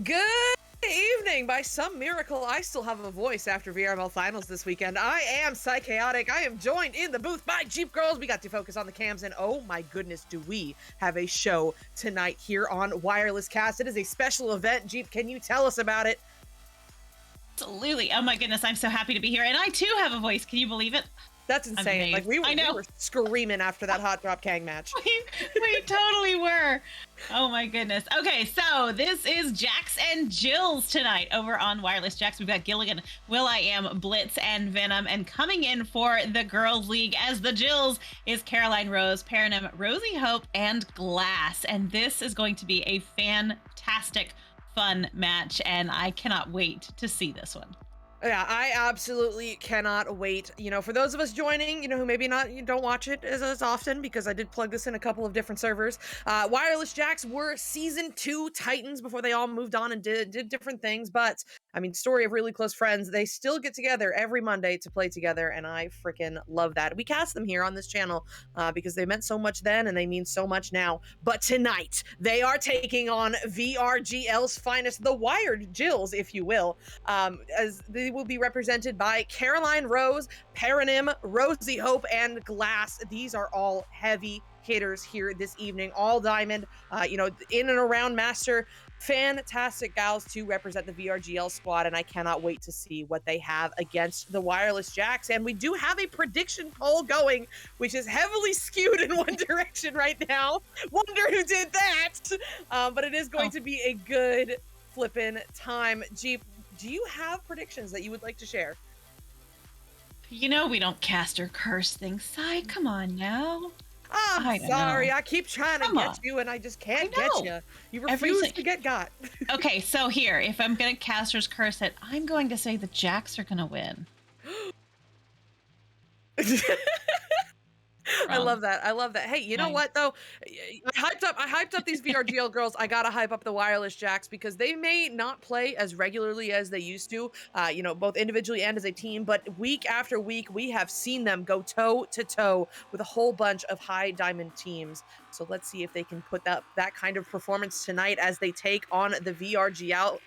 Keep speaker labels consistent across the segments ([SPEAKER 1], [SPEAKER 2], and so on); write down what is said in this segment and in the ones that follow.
[SPEAKER 1] Good evening. By some miracle, I still have a voice after VRML Finals this weekend. I am Psychaotic. I am joined in the booth by Jeep Girls. We got to focus on the cams, and oh my goodness, do we have a show tonight here on Wireless Cast. It is a special event. Jeep, can you tell us about it?
[SPEAKER 2] Absolutely. Oh my goodness, I'm so happy to be here. And I too have a voice. Can you believe it?
[SPEAKER 1] That's insane. Like we were screaming after that Hot Drop Kang match.
[SPEAKER 2] We totally were. Oh my goodness. Okay, so this is Jax and Jills tonight over on Wireless Jax. We've got Gilligan, will.i.am, Blitz, and Venom. And coming in for the Girls League as the Jills is Caroline Rose, Paranym, Rosie Hope, and Glass. And this is going to be a fantastic, fun match. And I cannot wait to see this one.
[SPEAKER 1] Yeah, I absolutely cannot wait. You know, for those of us joining, who maybe not, you don't watch it as often because I did plug this in a couple of different servers. Wireless Jacks were season 2 Titans before they all moved on and did different things. But I mean, story of really close friends. They still get together every Monday to play together, and I freaking love that. We cast them here on this channel because they meant so much then and they mean so much now. But tonight, they are taking on VRGL's finest, the Wired Jills, if you will, as they will be represented by Caroline Rose, Paranym, Rosie Hope, and Glass. These are all heavy hitters here this evening, all diamond, in and around Master. Fantastic gals to represent the VRGL squad, and I cannot wait to see what they have against the Wireless Jacks. And we do have a prediction poll going, which is heavily skewed in one direction right now. Wonder who did that? But it is going to be a good flippin' time. Jeep, do you have predictions that you would like to share?
[SPEAKER 2] You know we don't cast or curse things. Sai, come on now.
[SPEAKER 1] I'm sorry. I keep trying to get you, and I just can't get you. You refuse to get got.
[SPEAKER 2] Okay, so here, if I'm going to caster's curse it, I'm going to say the Jacks are going to win.
[SPEAKER 1] I love that. I love that. Hey, you know what though? I hyped up these VRGL girls. I gotta hype up the Wireless Jacks because they may not play as regularly as they used to, both individually and as a team, but week after week, we have seen them go toe to toe with a whole bunch of high diamond teams. So let's see if they can put that kind of performance tonight as they take on the VRGL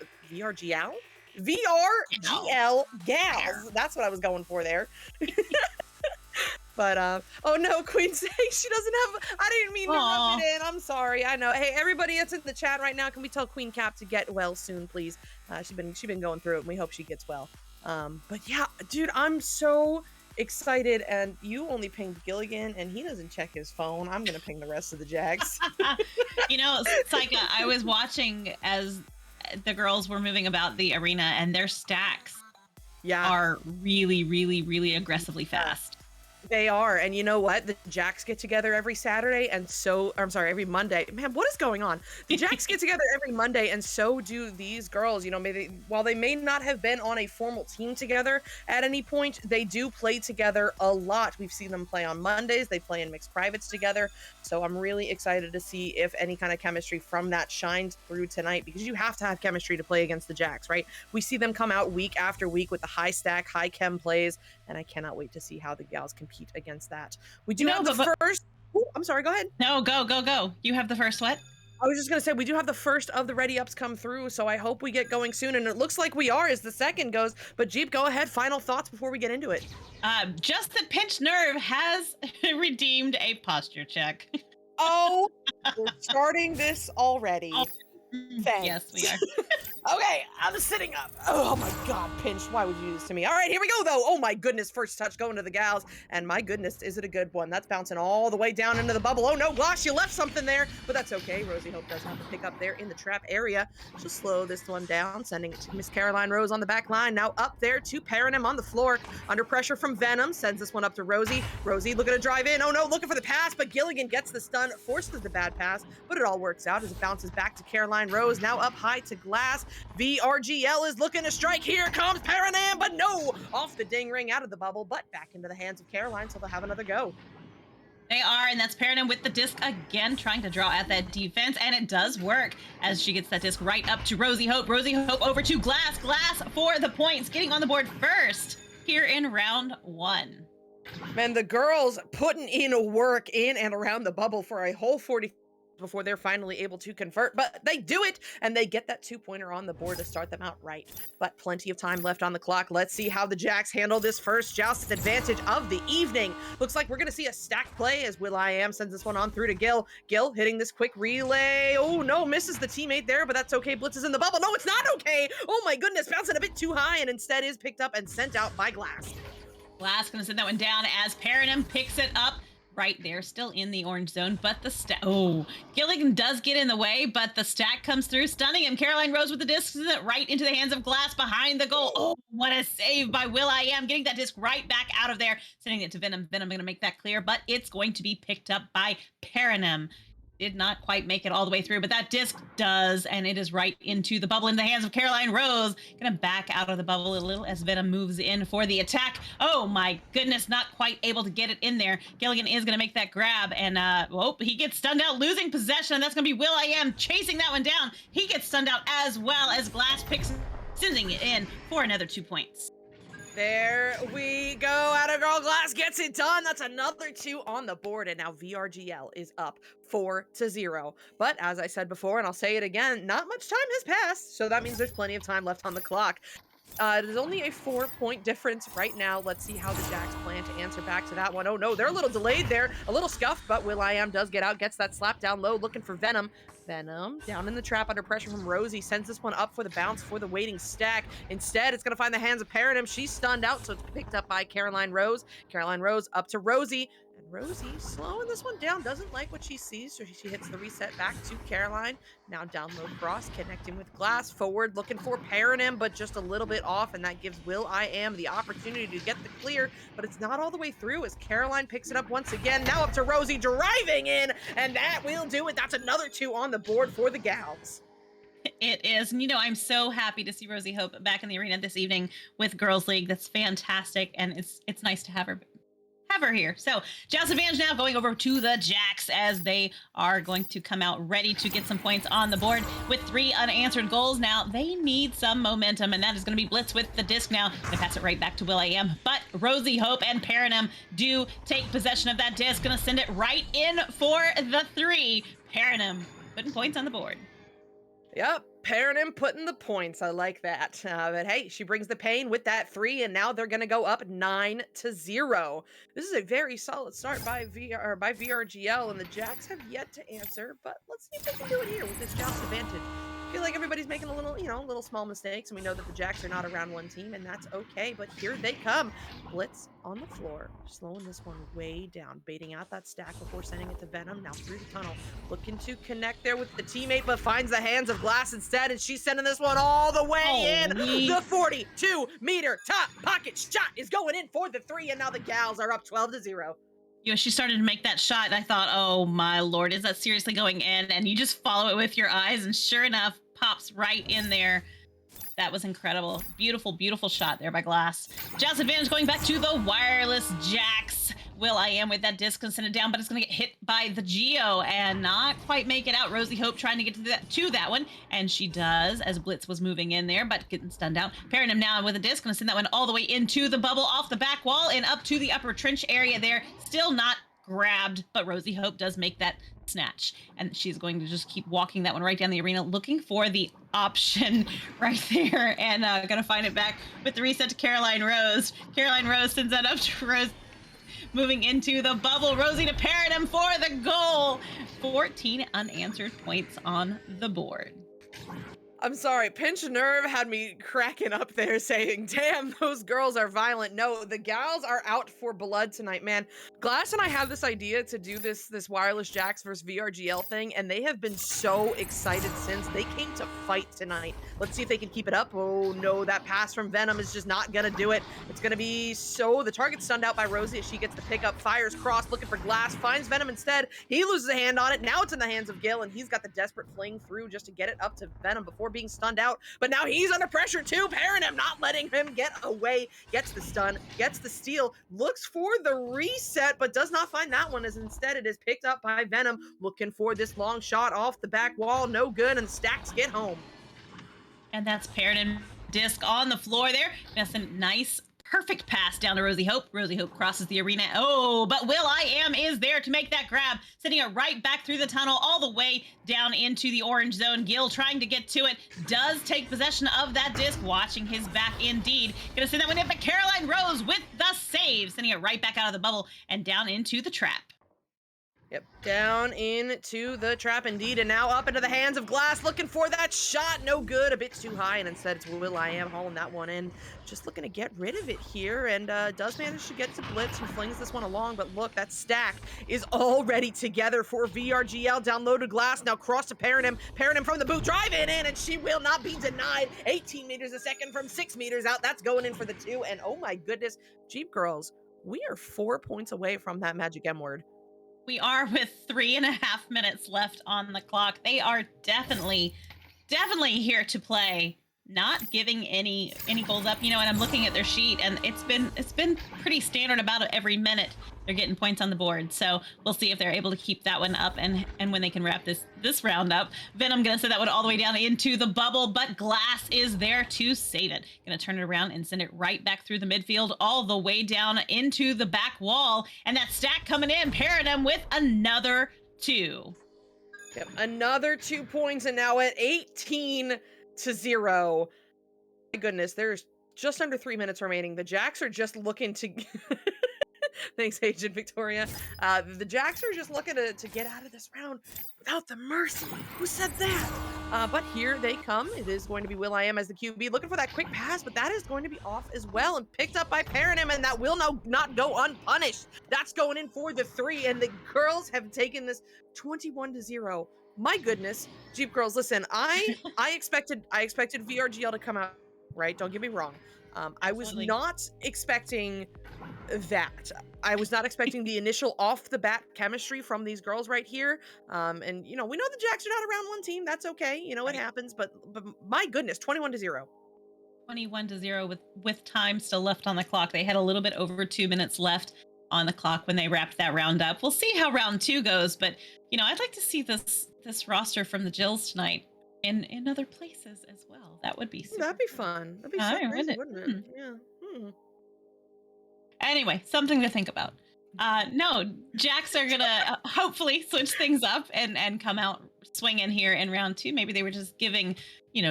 [SPEAKER 1] gals. That's what I was going for there. But, oh no, Queen saying she doesn't have, I didn't mean to rub it in. I'm sorry. I know. Hey, everybody that's in the chat right now, can we tell Queen Cap to get well soon, please? She's been going through it, and we hope she gets well. But yeah, dude, I'm so excited, and you only pinged Gilligan, and he doesn't check his phone. I'm going to ping the rest of the Jags.
[SPEAKER 2] Psycha, I was watching as the girls were moving about the arena, and their stacks are really, really, really aggressively fast.
[SPEAKER 1] They are, and you know what? The Jacks get together every Saturday, and every Monday. Man, what is going on? The Jacks get together every Monday, and so do these girls. While they may not have been on a formal team together at any point, they do play together a lot. We've seen them play on Mondays. They play in mixed privates together. So I'm really excited to see if any kind of chemistry from that shines through tonight, because you have to have chemistry to play against the Jacks, right? We see them come out week after week with the high stack, high chem plays, and I cannot wait to see how the gals compete against that. We do have the first. Ooh, I'm sorry, go ahead.
[SPEAKER 2] No, go. You have the first what?
[SPEAKER 1] I was just going to say, we do have the first of the ready ups come through, so I hope we get going soon, and it looks like we are as the second goes. But Jeep, go ahead, final thoughts before we get into it.
[SPEAKER 2] Just that Pinched Nerve has redeemed a posture check.
[SPEAKER 1] Oh, we're starting this already. Thanks.
[SPEAKER 2] Yes, we are.
[SPEAKER 1] Okay, I'm sitting up. Oh my God, Pinched, why would you do this to me? All right, here we go though. Oh my goodness, first touch going to the gals, and my goodness, is it a good one? That's bouncing all the way down into the bubble. Oh no, Gloss, you left something there, but that's okay. Rosie Hope does have to pick up there in the trap area. She'll slow this one down, sending it to Miss Caroline Rose on the back line. Now up there to Paranym on the floor. Under pressure from Venom, sends this one up to Rosie. Rosie looking to drive in. Oh no, looking for the pass, but Gilligan gets the stun, forces the bad pass, but it all works out as it bounces back to Caroline Rose. Now up high to Glass. VRGL is looking to strike. Here comes Paranym, but no! Off the ding ring, out of the bubble, but back into the hands of Caroline, so they'll have another go.
[SPEAKER 2] They are, and that's Paranym with the disc again, trying to draw at that defense, and it does work as she gets that disc right up to Rosie Hope. Rosie Hope over to Glass. Glass for the points, getting on the board first here in round 1.
[SPEAKER 1] Man, the girls putting in work in and around the bubble for a whole 45 before they're finally able to convert, but they do it and they get that 2-pointer on the board to start them out right. But plenty of time left on the clock. Let's see how the Jacks handle this first joust advantage of the evening. Looks like we're going to see a stack play as will.i.am sends this one on through to Gil. Gil hitting this quick relay. Oh no, misses the teammate there, but that's okay. Blitz is in the bubble. No, it's not okay. Oh my goodness, bouncing a bit too high and instead is picked up and sent out by Glass.
[SPEAKER 2] Glass gonna send that one down as Paranum picks it up. Right there, still in the orange zone, but the stack. Oh, Gilligan does get in the way, but the stack comes through, stunning him. Caroline Rose with the disc, right into the hands of Glass behind the goal. Oh, what a save by will.i.am, getting that disc right back out of there, sending it to Venom. Venom gonna make that clear, but it's going to be picked up by Paranum. Did not quite make it all the way through, but that disc does, and it is right into the bubble in the hands of Caroline Rose. Gonna back out of the bubble a little as Venom moves in for the attack. Oh my goodness, not quite able to get it in there. Gilligan is gonna make that grab, and he gets stunned out, losing possession, and that's gonna be will.i.am chasing that one down. He gets stunned out as well as Glass picks, sending it in for another 2 points.
[SPEAKER 1] There we go. Atta Girl Glass gets it done. That's another 2 on the board. And now VRGL is up 4-0. But as I said before, and I'll say it again, not much time has passed. So that means there's plenty of time left on the clock. It is only a 4-point difference right now. Let's see how the Jacks plan to answer back to that one. Oh no, they're a little delayed there, a little scuffed, but will.i.am does get out, gets that slap down low, looking for Venom. Venom down in the trap under pressure from Rosie, sends this one up for the bounce for the waiting stack. Instead, it's going to find the hands of Paranum. She's stunned out, so it's picked up by Caroline Rose. Caroline Rose up to Rosie. And Rosie slowing this one down, doesn't like what she sees, so she hits the reset back to Caroline. Now down low cross, connecting with Glass, forward, looking for Paranum, but just a little bit off, and that gives will.i.am the opportunity to get the clear, but it's not all the way through as Caroline picks it up once again. Now up to Rosie, driving in, and that will do it. That's another 2 on the board for the gals.
[SPEAKER 2] It is. And, I'm so happy to see Rosie Hope back in the arena this evening with Girls League. That's fantastic, and it's nice to have her here. So Joust advantage now going over to the Jacks as they are going to come out ready to get some points on the board with 3 unanswered goals. Now they need some momentum, and that is going to be Blitz with the disc now. They pass it right back to will.i.am, but Rosie Hope and Paranum do take possession of that disc. Going to send it right in for the 3. Paranum putting points on the board.
[SPEAKER 1] Yep, Paranum putting the points. I like that. But hey, she brings the pain with that 3, and now they're going to go up 9-0. This is a very solid start by VRGL, and the Jacks have yet to answer. But let's see if they can do it here with this Joust advantage. I feel like everybody's making a little, little small mistakes, and we know that the Jacks are not a round 1 team, and that's okay. But here they come. Blitz on the floor, slowing this one way down, baiting out that stack before sending it to Venom. Now through the tunnel, looking to connect there with the teammate, but finds the hands of Glass instead, and she's sending this one all the way in. The 42-meter top pocket shot is going in for the 3, and now the gals are up 12-0.
[SPEAKER 2] She started to make that shot, and I thought, oh my Lord, is that seriously going in? And you just follow it with your eyes, and sure enough, pops right in there. That was incredible. Beautiful, beautiful shot there by Glass. Joust advantage going back to the wireless Jacks. will.i.am with that disc and send it down, but it's going to get hit by the Geo and not quite make it out. Rosie Hope trying to get to that one, and she does as Blitz was moving in there, but getting stunned out. Paranum now with a disc, going to send that one all the way into the bubble off the back wall and up to the upper trench area there. Still not grabbed, but Rosie Hope does make that snatch, and she's going to just keep walking that one right down the arena, looking for the option right there, and gonna find it back with the reset to Caroline Rose. Caroline Rose sends that up to Rose, moving into the bubble. Rosie to Paranum for the goal. 14 unanswered points on the board.
[SPEAKER 1] I'm sorry, Pinch Nerve had me cracking up there saying, damn, those girls are violent. No, the gals are out for blood tonight, man. Glass and I had this idea to do this wireless Jacks versus VRGL thing, and they have been so excited since. They came to fight tonight. Let's see if they can keep it up. Oh no, that pass from Venom is just not gonna do it. It's gonna be the target's stunned out by Rosie as she gets the pickup, fires cross, looking for Glass, finds Venom instead. He loses a hand on it. Now it's in the hands of Gil, and he's got the desperate fling through just to get it up to Venom before being stunned out, but now he's under pressure too. Paranum not letting him get away, gets the stun, gets the steal, looks for the reset, but does not find that one, as instead it is picked up by Venom, looking for this long shot off the back wall. No good, and the stacks get home.
[SPEAKER 2] And that's Paranum disc on the floor there. That's a nice perfect pass down to Rosie Hope. Rosie Hope crosses the arena. Oh, but Will I Am is there to make that grab, sending it right back through the tunnel, all the way down into the orange zone. Gil trying to get to it, does take possession of that disc, watching his back indeed. Gonna send that one in, but Caroline Rose with the save, sending it right back out of the bubble and down into the trap.
[SPEAKER 1] Yep, down into the trap indeed, and now up into the hands of Glass, looking for that shot. No good, a bit too high, and instead it's Will I Am hauling that one in. Just looking to get rid of it here, and does manage to get to Blitz, who flings this one along, but look, that stack is already together for VRGL. Down low to Glass, now cross to Paranim. Paranim from the boot, driving in, and she will not be denied. 18 meters a second from 6 meters out. That's going in for the 2, and oh my goodness, Jeep Girls, we are 4 points away from that magic M word.
[SPEAKER 2] We are with 3.5 minutes left on the clock. They are definitely here to play. Not giving any goals up, and I'm looking at their sheet, and it's been pretty standard about every minute they're getting points on the board. So we'll see if they're able to keep that one up and when they can wrap this round up. Venom gonna send that one all the way down into the bubble, but Glass is there to save it. Gonna turn it around and send it right back through the midfield, all the way down into the back wall, and that stack coming in. Paradigm with another 2.
[SPEAKER 1] Yep, another 2 points, and now at 18-0. My goodness, there's just under 3 minutes remaining. The Jacks are just looking to... Thanks, Agent Victoria. The Jacks are just looking to get out of this round without the mercy. Who said that? But here they come. It is going to be Will I Am as the QB, looking for that quick pass, but that is going to be off as well and picked up by Paranim, and that will not go unpunished. That's going in for the 3, and the girls have taken this 21-0. My goodness, Jeep Girls, listen, I expected VRGL to come out, right? Don't get me wrong. I was not expecting that. I was not expecting the initial off the bat chemistry from these girls right here. And we know the Jacks are not a round 1 team. That's okay. It happens, but my goodness, 21-0.
[SPEAKER 2] 21-0 with time still left on the clock. They had a little bit over 2 minutes left on the clock when they wrapped that round up. We'll see how round 2 goes, but I'd like to see this roster from the Jills tonight in other places as well. That would be super
[SPEAKER 1] that'd be fun. That'd be so crazy, wouldn't it? Yeah.
[SPEAKER 2] Anyway, something to think about. No, Jacks are gonna hopefully switch things up and come out swinging here in round 2. Maybe they were just giving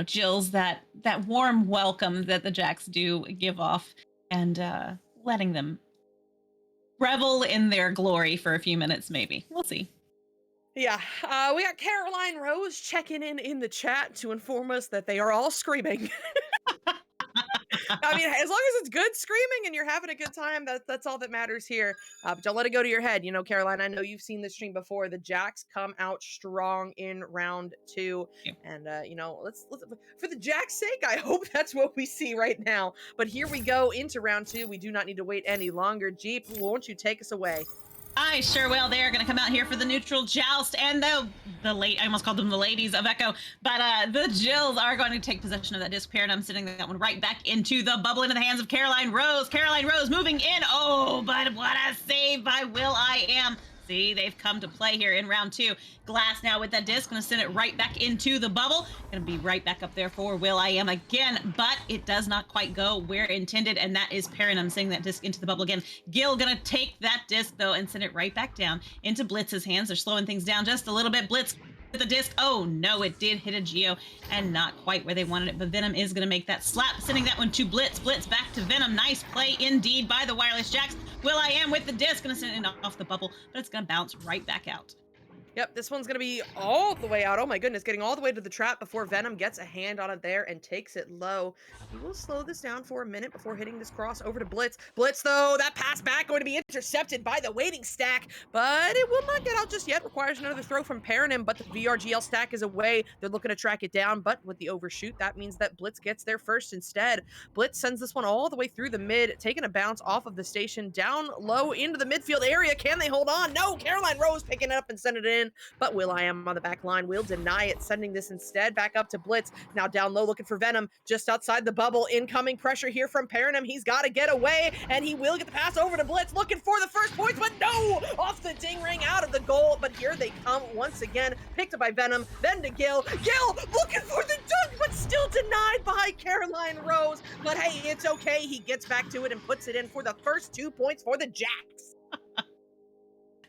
[SPEAKER 2] Jills that warm welcome that the Jacks do give off, and letting them revel in their glory for a few minutes. Maybe we'll see.
[SPEAKER 1] Yeah, we got Caroline Rose checking in the chat to inform us that they are all screaming. I mean, as long as it's good screaming and you're having a good time, that's all that matters here. But don't let it go to your head. Caroline, I know you've seen this stream before. The Jacks come out strong in round 2. Yeah. And, let's for the Jacks' sake, I hope that's what we see right now. But here we go into round 2. We do not need to wait any longer. Jeep, won't you take us away?
[SPEAKER 2] I sure will. They're going to come out here for the neutral joust, and I almost called them the ladies of Echo, but the Jills are going to take possession of that disc paradigm, sending that one right back into the bubble into the hands of Caroline Rose. Caroline Rose moving in. Oh, but what a save by Will I Am. See, they've come to play here in round 2. Glass now with that disc, going to send it right back into the bubble. Going to be right back up there for Will I Am again, but it does not quite go where intended, and that is Paranim sending that disc into the bubble again. Gil going to take that disc, though, and send it right back down into Blitz's hands. They're slowing things down just a little bit. Blitz with the disc. Oh, no, it did hit a Geo, and not quite where they wanted it, but Venom is going to make that slap, sending that one to Blitz. Blitz back to Venom. Nice play indeed by the Wireless Jacks. Will I Am with the disc, going to send it off the bubble, but it's going to bounce right back out.
[SPEAKER 1] Yep, this one's going to be all the way out. Oh my goodness, getting all the way to the trap before Venom gets a hand on it there and takes it low. He will slow this down for a minute before hitting this cross over to Blitz. Blitz, though, that pass back going to be intercepted by the waiting stack, but it will not get out just yet. Requires another throw from Paranim, but the VRGL stack is away. They're looking to track it down, but with the overshoot, that means that Blitz gets there first instead. Blitz sends this one all the way through the mid, taking a bounce off of the station, down low into the midfield area. Can they hold on? No, Caroline Rose picking it up and send it in. But Will I Am on the back line will deny it, sending this instead back up to Blitz. Now down low looking for Venom just outside the bubble. Incoming pressure here from Paranim. He's got to get away, and he will get the pass over to Blitz, looking for the first points, but no! Off the ding ring, out of the goal. But here they come once again, picked up by Venom, then to Gil. Gil looking for the dunk, but still denied by Caroline Rose, but hey, it's okay. He gets back to it and puts it in for the first 2 points for the Jacks.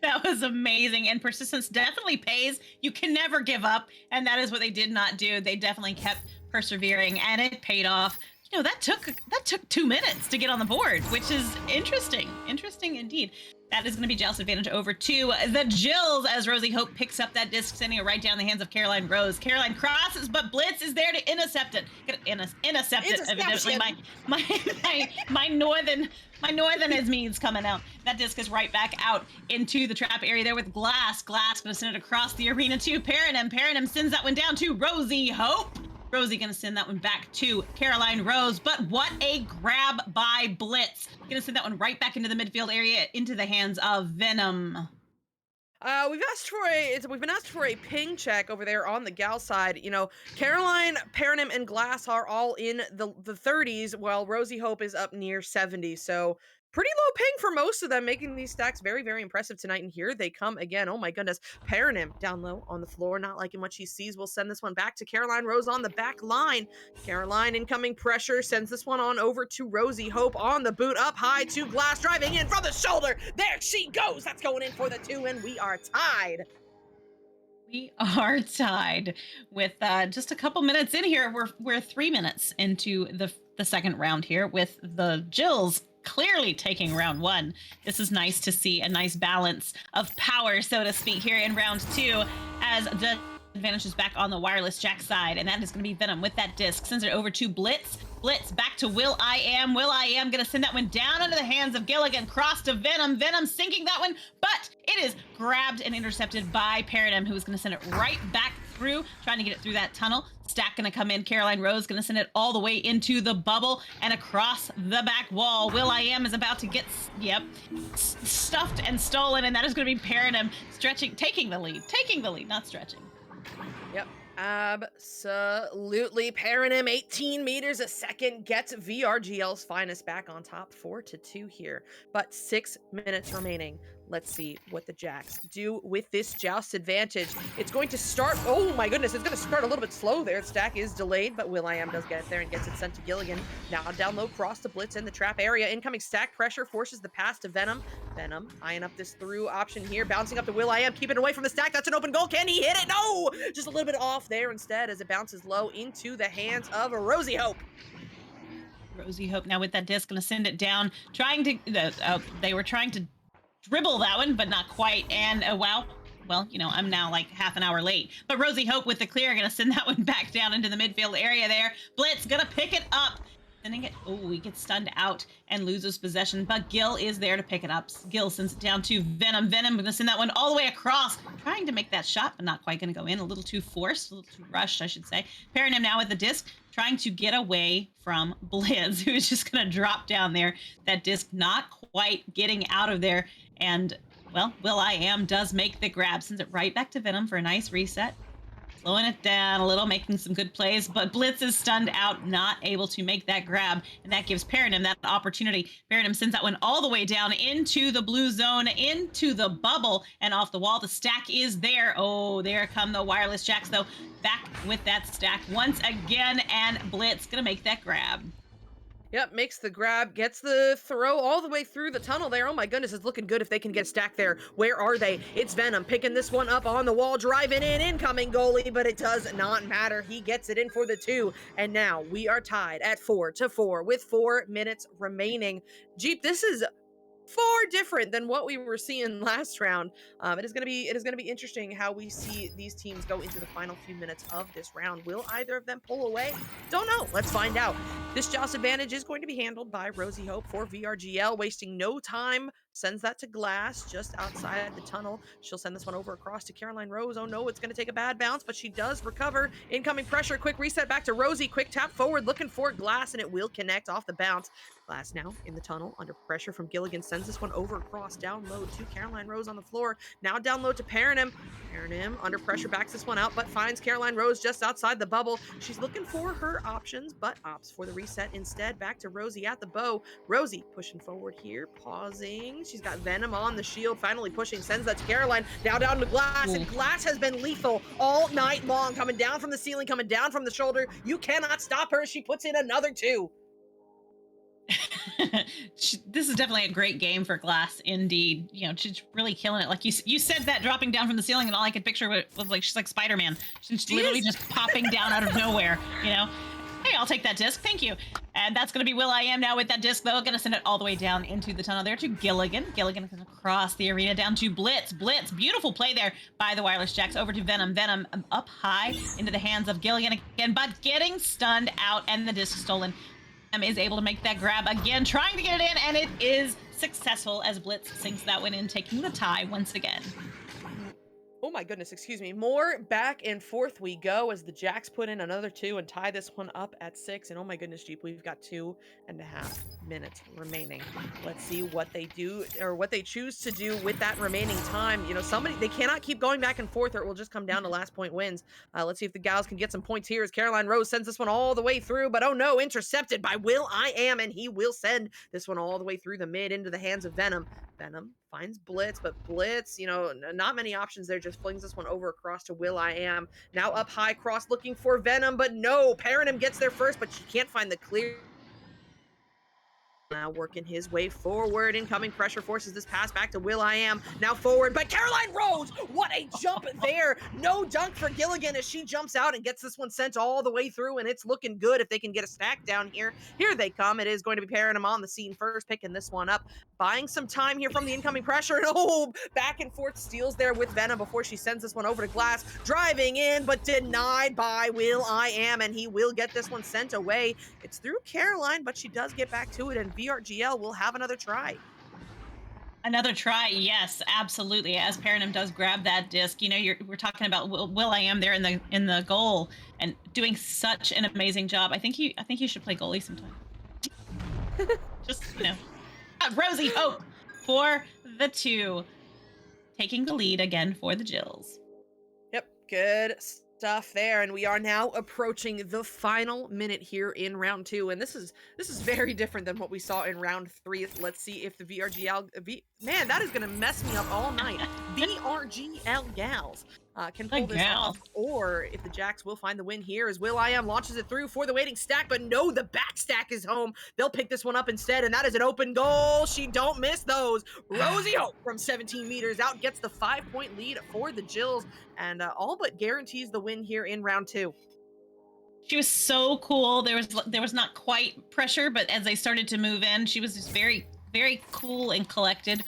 [SPEAKER 2] That was amazing. And persistence definitely pays. You can never give up. And that is what they did not do. They definitely kept persevering and it paid off. That took 2 minutes to get on the board, which is interesting. Interesting indeed. That is going to be Joust advantage over to the Jills as Rosie Hope picks up that disc, sending it right down the hands of Caroline Rose. Caroline crosses, but Blitz is there to intercept it. Intercept it. Evidently, my northern is means coming out. That disc is right back out into the trap area there with Glass. Glass going to send it across the arena to Paranim. Paranim sends that one down to Rosie Hope. Rosie going to send that one back to Caroline Rose, but what a grab by Blitz. Going to send that one right back into the midfield area, into the hands of Venom.
[SPEAKER 1] We've been asked for a ping check over there on the gal side. You know, Caroline, Paranim, and Glass are all in the 30s, while Rosie Hope is up near 70. So pretty low ping for most of them, making these stacks very, very impressive tonight. And here they come again. Oh my goodness. Paranim down low on the floor, not liking what she sees. We'll send this one back to Caroline Rose on the back line. Caroline incoming pressure, sends this one on over to Rosie Hope on the boot, up high to Glass, driving in from the shoulder. There she goes. That's going in for the 2, and we are tied.
[SPEAKER 2] We are tied with just a couple minutes in here. We're 3 minutes into the second round here, with the Jills clearly taking round one. This is nice to see, a nice balance of power, so to speak, here in round two, as the advantage is back on the wireless Jack side, and that is going to be Venom with that disc. Sends it over to Blitz. Blitz back to Will I Am. Will I Am going to send that one down into the hands of Gilligan. Cross to Venom. Venom sinking that one, but it is grabbed and intercepted by Paradigm, who is going to send it right back through, trying to get it through that tunnel. Stack going to come in. Caroline Rose going to send it all the way into the bubble and across the back wall. Will I Am is about to get, stuffed and stolen, and that is going to be Paradigm stretching, taking the lead, not stretching.
[SPEAKER 1] Yep. Absolutely. Paranim, 18 meters a second, gets VRGL's finest back on top, 4-2 here. But 6 minutes remaining. Let's see what the Jacks do with this Joust advantage. It's going to start, oh my goodness, it's going to start a little bit slow there. The stack is delayed, but will.i.am does get there and gets it sent to Gilligan. Now down low, cross to Blitz in the trap area. Incoming stack pressure forces the pass to Venom. Venom eyeing up this through option here, bouncing up to will.i.am, keeping it away from the stack. That's an open goal. Can he hit it? No! Just a little bit off there instead as it bounces low into the hands of Rosie Hope.
[SPEAKER 2] Rosie Hope now with that disc, going to send it down, trying to, they were trying to dribble that one, but not quite. And wow, well, I'm now like half an hour late. But Rosie Hope with the clear, going to send that one back down into the midfield area there. Blitz going to pick it up. Sending it, he gets stunned out and loses possession, but Gil is there to pick it up. Gil sends it down to Venom. Venom going to send that one all the way across, trying to make that shot, but not quite going to go in. A little too forced, a little too rushed, I should say. Paranim now with the disc, trying to get away from Blitz, who is just going to drop down there. That disc not quite getting out of there. And, well, will.i.am does make the grab, sends it right back to Venom for a nice reset. Slowing it down a little, making some good plays, but Blitz is stunned out, not able to make that grab, and that gives Paranim that opportunity. Paranim sends that one all the way down into the blue zone, into the bubble, and off the wall. The stack is there. Oh, there come the wireless Jacks, though, back with that stack once again, and Blitz gonna make that grab.
[SPEAKER 1] Yep, makes the grab, gets the throw all the way through the tunnel there. Oh my goodness, it's looking good if they can get stacked there. Where are they? It's Venom picking this one up on the wall, driving in, incoming goalie, but it does not matter. He gets it in for the 2, and now we are tied at 4-4 with 4 minutes remaining. Jeep, this is far different than what we were seeing last round. It is going to be interesting how we see these teams go into the final few minutes of this round. Will either of them pull away? Don't know. Let's find out. This Joust advantage is going to be handled by Rosie Hope for VRGL, wasting no time. Sends that to Glass just outside the tunnel. She'll send this one over across to Caroline Rose. Oh no, it's going to take a bad bounce, but she does recover. Incoming pressure, quick reset back to Rosie. Quick tap forward, looking for Glass, and it will connect off the bounce. Glass now in the tunnel, under pressure from Gilligan, sends this one over across, down low to Caroline Rose on the floor. Now down low to Paranim. Paranim under pressure backs this one out, but finds Caroline Rose just outside the bubble. She's looking for her options, but opts for the reset instead. Back to Rosie at the bow. Rosie pushing forward here, pausing, She's got Venom on the shield, finally pushing, sends that to Caroline. Now down to Glass, and
[SPEAKER 2] Ooh.
[SPEAKER 1] Glass has been lethal all night long, coming down from the ceiling, coming down from the shoulder. You cannot stop her. She puts in another 2.
[SPEAKER 2] This is definitely a great game for Glass, indeed. You know, she's really killing it. Like you said that dropping down from the ceiling, and all I could picture was like she's like Spider-Man. She's literally just popping down out of nowhere. You know, hey, I'll take that disc, thank you. And that's going to be will.i.am now with that disc, though. Going to send it all the way down into the tunnel there to Gilligan. Gilligan is going to cross the arena down to Blitz. Blitz, beautiful play there by the Wireless Jacks over to Venom. Venom up high into the hands of Gilligan again, but getting stunned out and the disc stolen. Is able to make that grab again, trying to get it in, and it is successful as Blitz sinks that one in, taking the tie once again.
[SPEAKER 1] Oh my goodness, excuse me. More back and forth we go as the Jacks put in another 2 and tie this one up at 6. And oh my goodness, Jeep, we've got 2.5 minutes remaining. Let's see what they do, or what they choose to do with that remaining time. You know, they cannot keep going back and forth, or it will just come down to last point wins. Let's see if the gals can get some points here as Caroline Rose sends this one all the way through. But oh no, intercepted by will.i.am, and he will send this one all the way through the mid into the hands of Venom. Venom finds Blitz, but Blitz, you know, not many options there, just flings this one over across to will.i.am. Now up high, cross looking for Venom, but no, Paranim gets there first, but she can't find the clear. Now working his way forward. Incoming pressure forces this pass back to will.i.am. Now forward, but Caroline Rose! What a jump there! No dunk for Gilligan as she jumps out and gets this one sent all the way through, and it's looking good if they can get a stack down here. Here they come. It is going to be Paranim on the scene first, picking this one up. Buying some time here from the incoming pressure, and oh, back and forth steals there with Venom before she sends this one over to Glass. Driving in, but denied by will.i.am, and he will get this one sent away. It's through Caroline, but she does get back to it, and VRGL will have another try.
[SPEAKER 2] Another try, yes, absolutely. As Paranim does grab that disc, you know, we're talking about will.i.am there in the goal and doing such an amazing job. I think he should play goalie sometime. Just, you know, Rosie Hope for the 2, taking the lead again for the Jills.
[SPEAKER 1] Yep, good stuff there, and we are now approaching the final minute here in round 2, and this is very different than what we saw in round 3. Let's see if the man, that is gonna mess me up all night. VRGL gals can pull this off, or if the Jacks will find the win here as will.i.am launches it through for the waiting stack, but no, the back stack is home. They'll pick this one up instead, and that is an open goal. She don't miss those. Rosie Hope from 17 meters out gets the 5-point lead for the Jills, and all but guarantees the win here in round 2.
[SPEAKER 2] She was so cool. There was not quite pressure, but as they started to move in, she was just very, very cool and collected.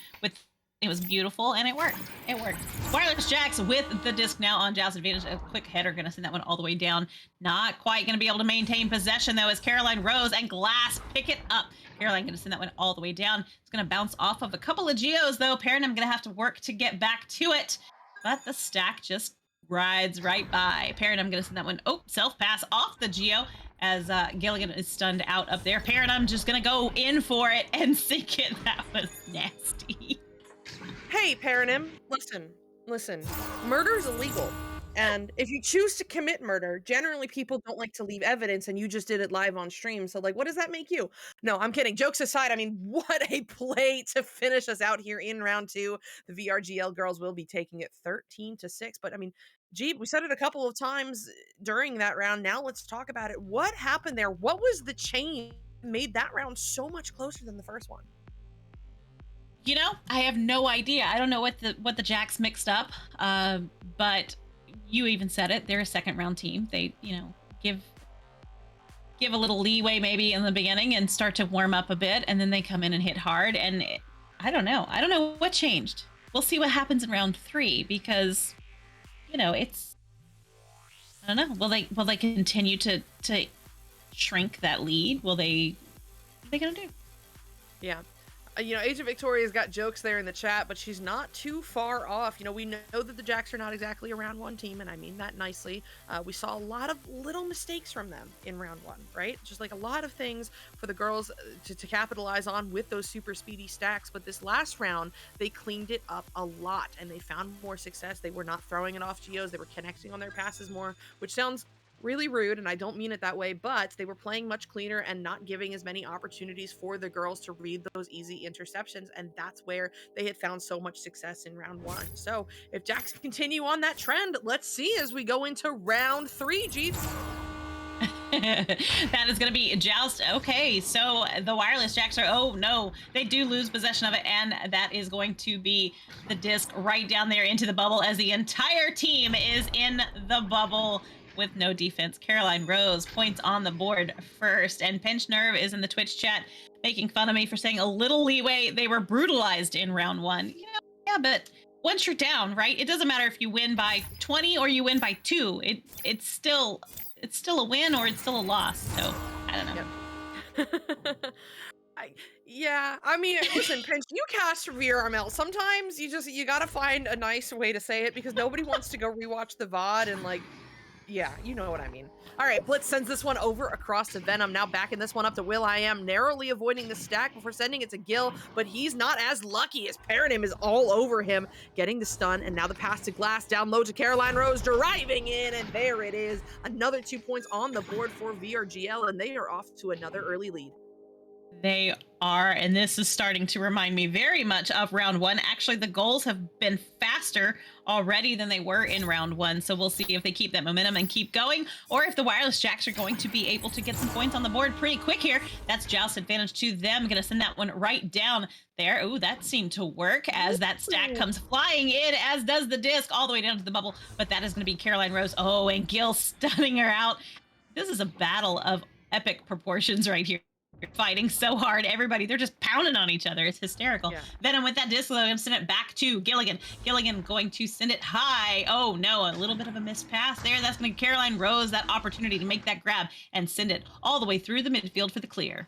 [SPEAKER 2] It was beautiful, and it worked. It worked. Wireless Jacks with the disc now on Jow's advantage. A quick header, going to send that one all the way down. Not quite going to be able to maintain possession, though, as Caroline Rose and Glass pick it up. Caroline going to send that one all the way down. It's going to bounce off of a couple of Geos, though. Paranim going to have to work to get back to it. But the stack just rides right by. Paranim going to send that one. Oh, self-pass off the Geo as Gilligan is stunned out up there. Paranim just going to go in for it and sink it. That was nasty.
[SPEAKER 1] Hey, Paranim, listen. Murder is illegal. And if you choose to commit murder, generally people don't like to leave evidence, and you just did it live on stream. So, like, what does that make you? No, I'm kidding. Jokes aside, I mean, what a play to finish us out here in round 2. The VRGL girls will be taking it 13-6. But, I mean, gee, we said it a couple of times during that round. Now let's talk about it. What happened there? What was the change that made that round so much closer than the first one?
[SPEAKER 2] You know, I have no idea. I don't know what the Jacks mixed up, but you even said it. They're a second round team. They, you know, give a little leeway maybe in the beginning and start to warm up a bit, and then they come in and hit hard. And I don't know. I don't know what changed. We'll see what happens in round 3 because, you know, I don't know. Will they continue to shrink that lead? What are they gonna do?
[SPEAKER 1] Yeah. You know, Agent Victoria's got jokes there in the chat, but she's not too far off. You know, we know that the Jacks are not exactly a round 1 team, and I mean that nicely. We saw a lot of little mistakes from them in round 1, right? Just like a lot of things for the girls to capitalize on with those super speedy stacks. But this last round, they cleaned it up a lot, and they found more success. They were not throwing it off Geos. They were connecting on their passes more, which sounds really rude, and I don't mean it that way, but they were playing much cleaner and not giving as many opportunities for the girls to read those easy interceptions, and that's where they had found so much success in round one. So if Jacks continue on that trend, let's see as we go into round three, Jeeps.
[SPEAKER 2] That is going to be Joust. Okay, so the wireless jacks are, oh no, they do lose possession of it, and that is going to be the disc right down there into the bubble as the entire team is in the bubble with no defense. Caroline Rose points on the board first, and Pinch Nerve is in the Twitch chat making fun of me for saying a little leeway. They were brutalized in round one. Yeah, but once you're down, right? It doesn't matter if you win by 20 or you win by 2. It's still a win or it's still a loss. So I don't know.
[SPEAKER 1] Yep. Yeah, I mean, listen, Pinch, you cast VRML. Sometimes you gotta find a nice way to say it because nobody wants to go rewatch the VOD and like, yeah, you know what I mean. All right, Blitz sends this one over across to Venom. Now backing this one up to Will I Am, narrowly avoiding the stack before sending it to Gil, but he's not as lucky as Paranym is all over him, getting the stun, and now the pass to Glass down low to Caroline Rose, driving in, and there it is. Another 2 points on the board for VRGL, and they are off to another early lead.
[SPEAKER 2] They are, and this is starting to remind me very much of round one. Actually, the goals have been faster already than they were in round one. So we'll see if they keep that momentum and keep going, or if the wireless jacks are going to be able to get some points on the board pretty quick here. That's Joust advantage to them. Gonna send that one right down there. Ooh, that seemed to work as that stack comes flying in, as does the disc all the way down to the bubble. But that is going to be Caroline Rose. Oh, and Gil stunning her out. This is a battle of epic proportions right here. Fighting so hard. Everybody, they're just pounding on each other. It's hysterical.
[SPEAKER 1] Yeah.
[SPEAKER 2] Venom with that disc, going to send it back to Gilligan. Gilligan going to send it high. Oh no, a little bit of a missed pass there. That's going to Caroline Rose that opportunity to make that grab and send it all the way through the midfield for the clear.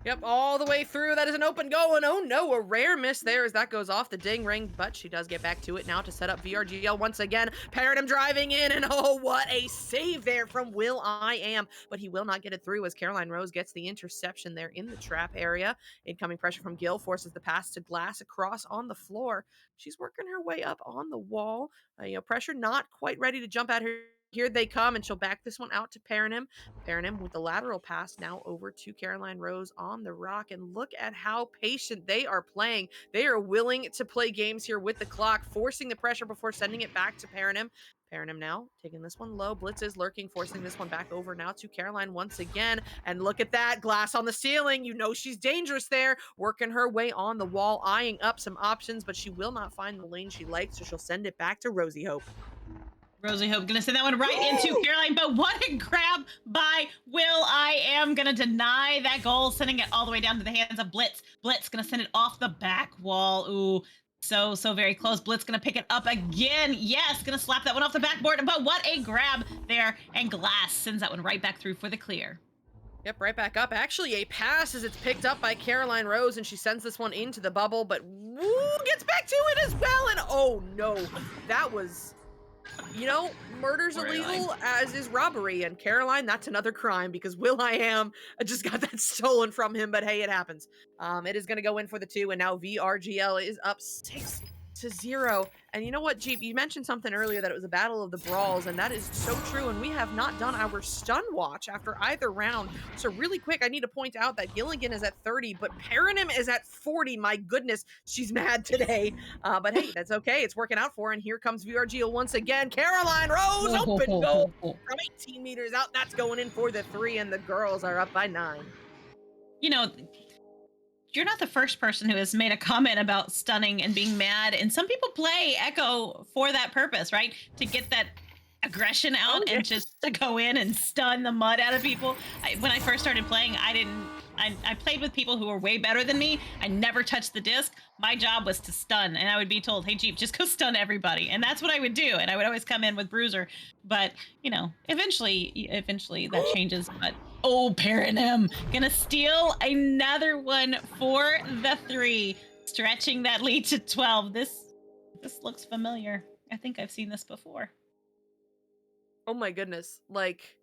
[SPEAKER 1] Yep, all the way through. That is an open goal, and oh no, a rare miss there as that goes off the ding ring, but she does get back to it now to set up VRGL once again. Paradigm driving in, and oh, what a save there from Will I Am, but he will not get it through as Caroline Rose gets the interception there in the trap area. Incoming pressure from Gil forces the pass to Glass across on the floor. She's working her way up on the wall. Pressure not quite ready to jump at her. Here they come, and she'll back this one out to Paranym. Paranym with the lateral pass now over to Caroline Rose on the rock. And look at how patient they are playing. They are willing to play games here with the clock, forcing the pressure before sending it back to Paranym. Paranym now taking this one low. Blitz is lurking, forcing this one back over now to Caroline once again. And look at that, Glass on the ceiling. You know she's dangerous there, working her way on the wall, eyeing up some options, but she will not find the lane she likes, so she'll send it back to Rosie Hope.
[SPEAKER 2] Rosie Hope gonna send that one right into Caroline, but what a grab by Will I Am. Gonna deny that goal, sending it all the way down to the hands of Blitz. Blitz gonna send it off the back wall. Ooh, so very close. Blitz gonna pick it up again. Yes, gonna slap that one off the backboard, but what a grab there. And Glass sends that one right back through for the clear.
[SPEAKER 1] Yep, right back up. Actually, a pass as it's picked up by Caroline Rose, and she sends this one into the bubble, but woo, gets back to it as well, and oh no, that was... murder's illegal, as is robbery. And Caroline, that's another crime because Will I Am just got that stolen from him. But hey, it happens. It is going to go in for the 2. And now VRGL is up 6-0. And you know what, Jeep? You mentioned something earlier that it was a battle of the brawls. And that is so true. And we have not done our stun watch after either round. So really quick, I need to point out that Gilligan is at 30, but Paranym is at 40. My goodness, she's mad today. But hey, that's okay. It's working out for her. And here comes VRGL once again. Caroline Rose, open goal from 18 meters out. That's going in for the 3, and the girls are up by 9.
[SPEAKER 2] You're not the first person who has made a comment about stunning and being mad. And some people play Echo for that purpose, right? To get that aggression out and just to go in and stun the mud out of people. When I first started playing, I played with people who were way better than me. I never touched the disc. My job was to stun, and I would be told, hey, Jeep, just go stun everybody. And that's what I would do. And I would always come in with Bruiser. But, eventually that changes. But, oh, Paranym gonna steal another one for the 3, stretching that lead to 12. This looks familiar. I think I've seen this before.
[SPEAKER 1] Oh my goodness. Like,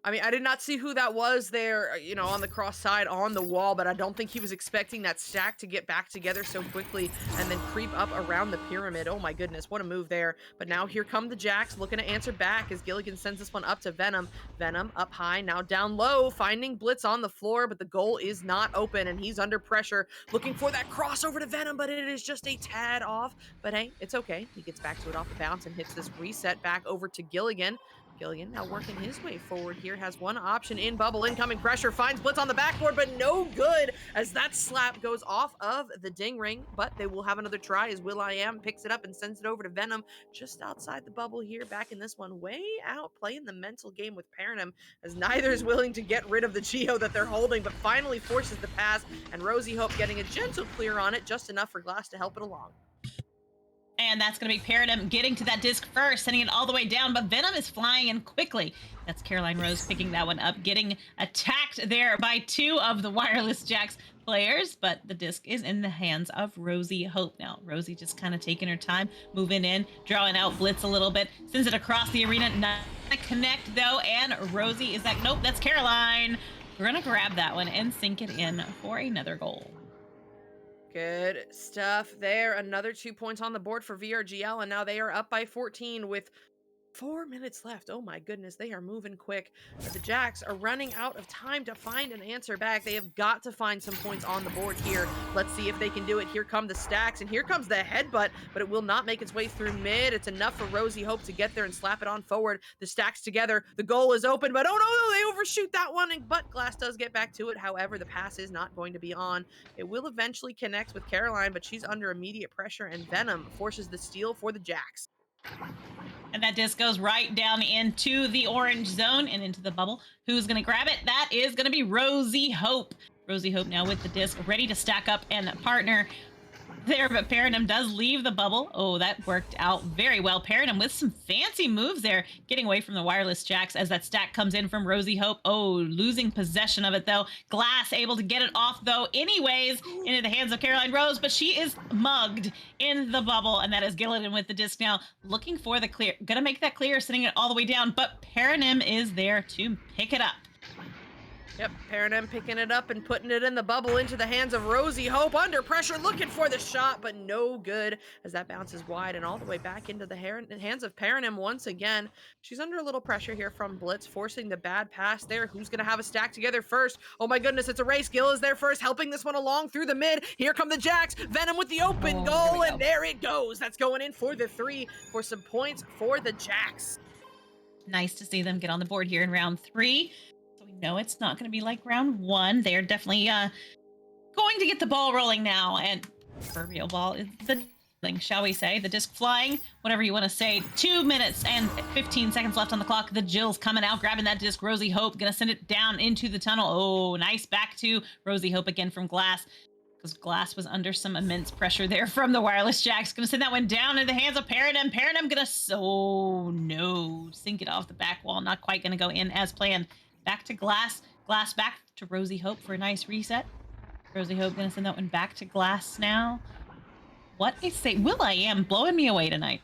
[SPEAKER 1] I mean, I did not see who that was there, on the cross side on the wall, but I don't think he was expecting that stack to get back together so quickly and then creep up around the pyramid. Oh my goodness, what a move there. But now here come the Jacks looking to answer back as Gilligan sends this one up to Venom. Venom up high, now down low, finding Blitz on the floor, but the goal is not open and he's under pressure, looking for that crossover to Venom, but it is just a tad off. But hey, it's okay. He gets back to it off the bounce and hits this reset back over to Gilligan. Gilligan now working his way forward here, has one option in bubble, incoming pressure, finds Blitz on the backboard, but no good as that slap goes off of the ding ring, but they will have another try as will.i.am picks it up and sends it over to Venom just outside the bubble here, back in this one, way out, playing the mental game with Paranum as neither is willing to get rid of the Geo that they're holding, but finally forces the pass, and Rosie Hope getting a gentle clear on it, just enough for Glass to help it along.
[SPEAKER 2] And that's going to be Paradum getting to that disc first, sending it all the way down. But Venom is flying in quickly. That's Caroline Rose picking that one up, getting attacked there by two of the Wireless Jacks players. But the disc is in the hands of Rosie Hope now. Rosie just kind of taking her time, moving in, drawing out Blitz a little bit, sends it across the arena. Not gonna connect though. And Rosie is like, nope, that's Caroline. We're going to grab that one and sink it in for another goal.
[SPEAKER 1] Good stuff there. Another 2 points on the board for VRGL, and now they are up by 14 with 4 minutes left. Oh my goodness, they are moving quick. But the Jacks are running out of time to find an answer back. They have got to find some points on the board here. Let's see if they can do it. Here come the stacks, and here comes the headbutt, but it will not make its way through mid. It's enough for Rosie Hope to get there and slap it on forward. The stacks together. The goal is open, but oh no, they overshoot that one, and but Glass does get back to it. However, the pass is not going to be on. It will eventually connect with Caroline, but she's under immediate pressure, and Venom forces the steal for the Jacks.
[SPEAKER 2] And that disc goes right down into the orange zone and into the bubble. Who's going to grab it? That is going to be Rosie Hope. Rosie Hope now with the disc, ready to stack up and partner there, but Paranum does leave the bubble. Oh, that worked out very well. Paranum with some fancy moves there, getting away from the Wireless Jacks as that stack comes in from Rosie Hope. Oh, losing possession of it though. Glass able to get it off though anyways into the hands of Caroline Rose, but she is mugged in the bubble, and that is Gilligan with the disc now, looking for the clear. Gonna make that clear, sending it all the way down, but Paranum is there to pick it up.
[SPEAKER 1] Yep, Paranum picking it up and putting it in the bubble into the hands of Rosie Hope. Under pressure, looking for the shot, but no good as that bounces wide and all the way back into the hands of Paranum once again. She's under a little pressure here from Blitz, forcing the bad pass there. Who's going to have a stack together first? Oh my goodness, it's a race. Gil is there first, helping this one along through the mid. Here come the Jacks. Venom with the open goal, and there it goes. That's going in for the 3 for some points for the Jacks.
[SPEAKER 2] Nice to see them get on the board here in round 3. No, it's not going to be like round 1. They're definitely going to get the ball rolling now, and VRGL ball is the thing, shall we say. The disc flying, whatever you want to say. 2 minutes and 15 seconds left on the clock. The Jill's coming out, grabbing that disc. Rosie Hope going to send it down into the tunnel. Oh, nice back to Rosie Hope again from Glass, because Glass was under some immense pressure there from the Wireless Jacks. Going to send that one down in the hands of Paranum. Paranum going to, oh no, sink it off the back wall. Not quite going to go in as planned. Back to Glass. Glass back to Rosie Hope for a nice reset. Rosie Hope going to send that one back to Glass now. What a save. will.i.am blowing me away tonight.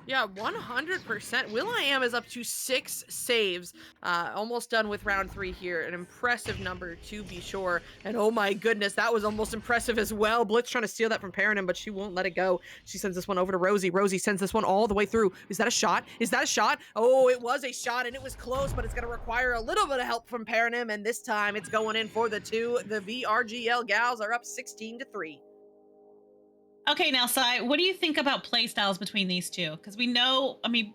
[SPEAKER 1] Yeah, 100%. will.i.am is up to 6 saves. Almost done with round 3 here. An impressive number to be sure. And oh my goodness, that was almost impressive as well. Blitz trying to steal that from Paranum, but she won't let it go. She sends this one over to Rosie. Rosie sends this one all the way through. Is that a shot? Is that a shot? Oh, it was a shot, and it was close, but it's going to require a little bit of help from Paranum, and this time it's going in for the 2. The VRGL gals are up 16-3.
[SPEAKER 2] Okay, now, Sai, what do you think about play styles between these two? Because we know, I mean,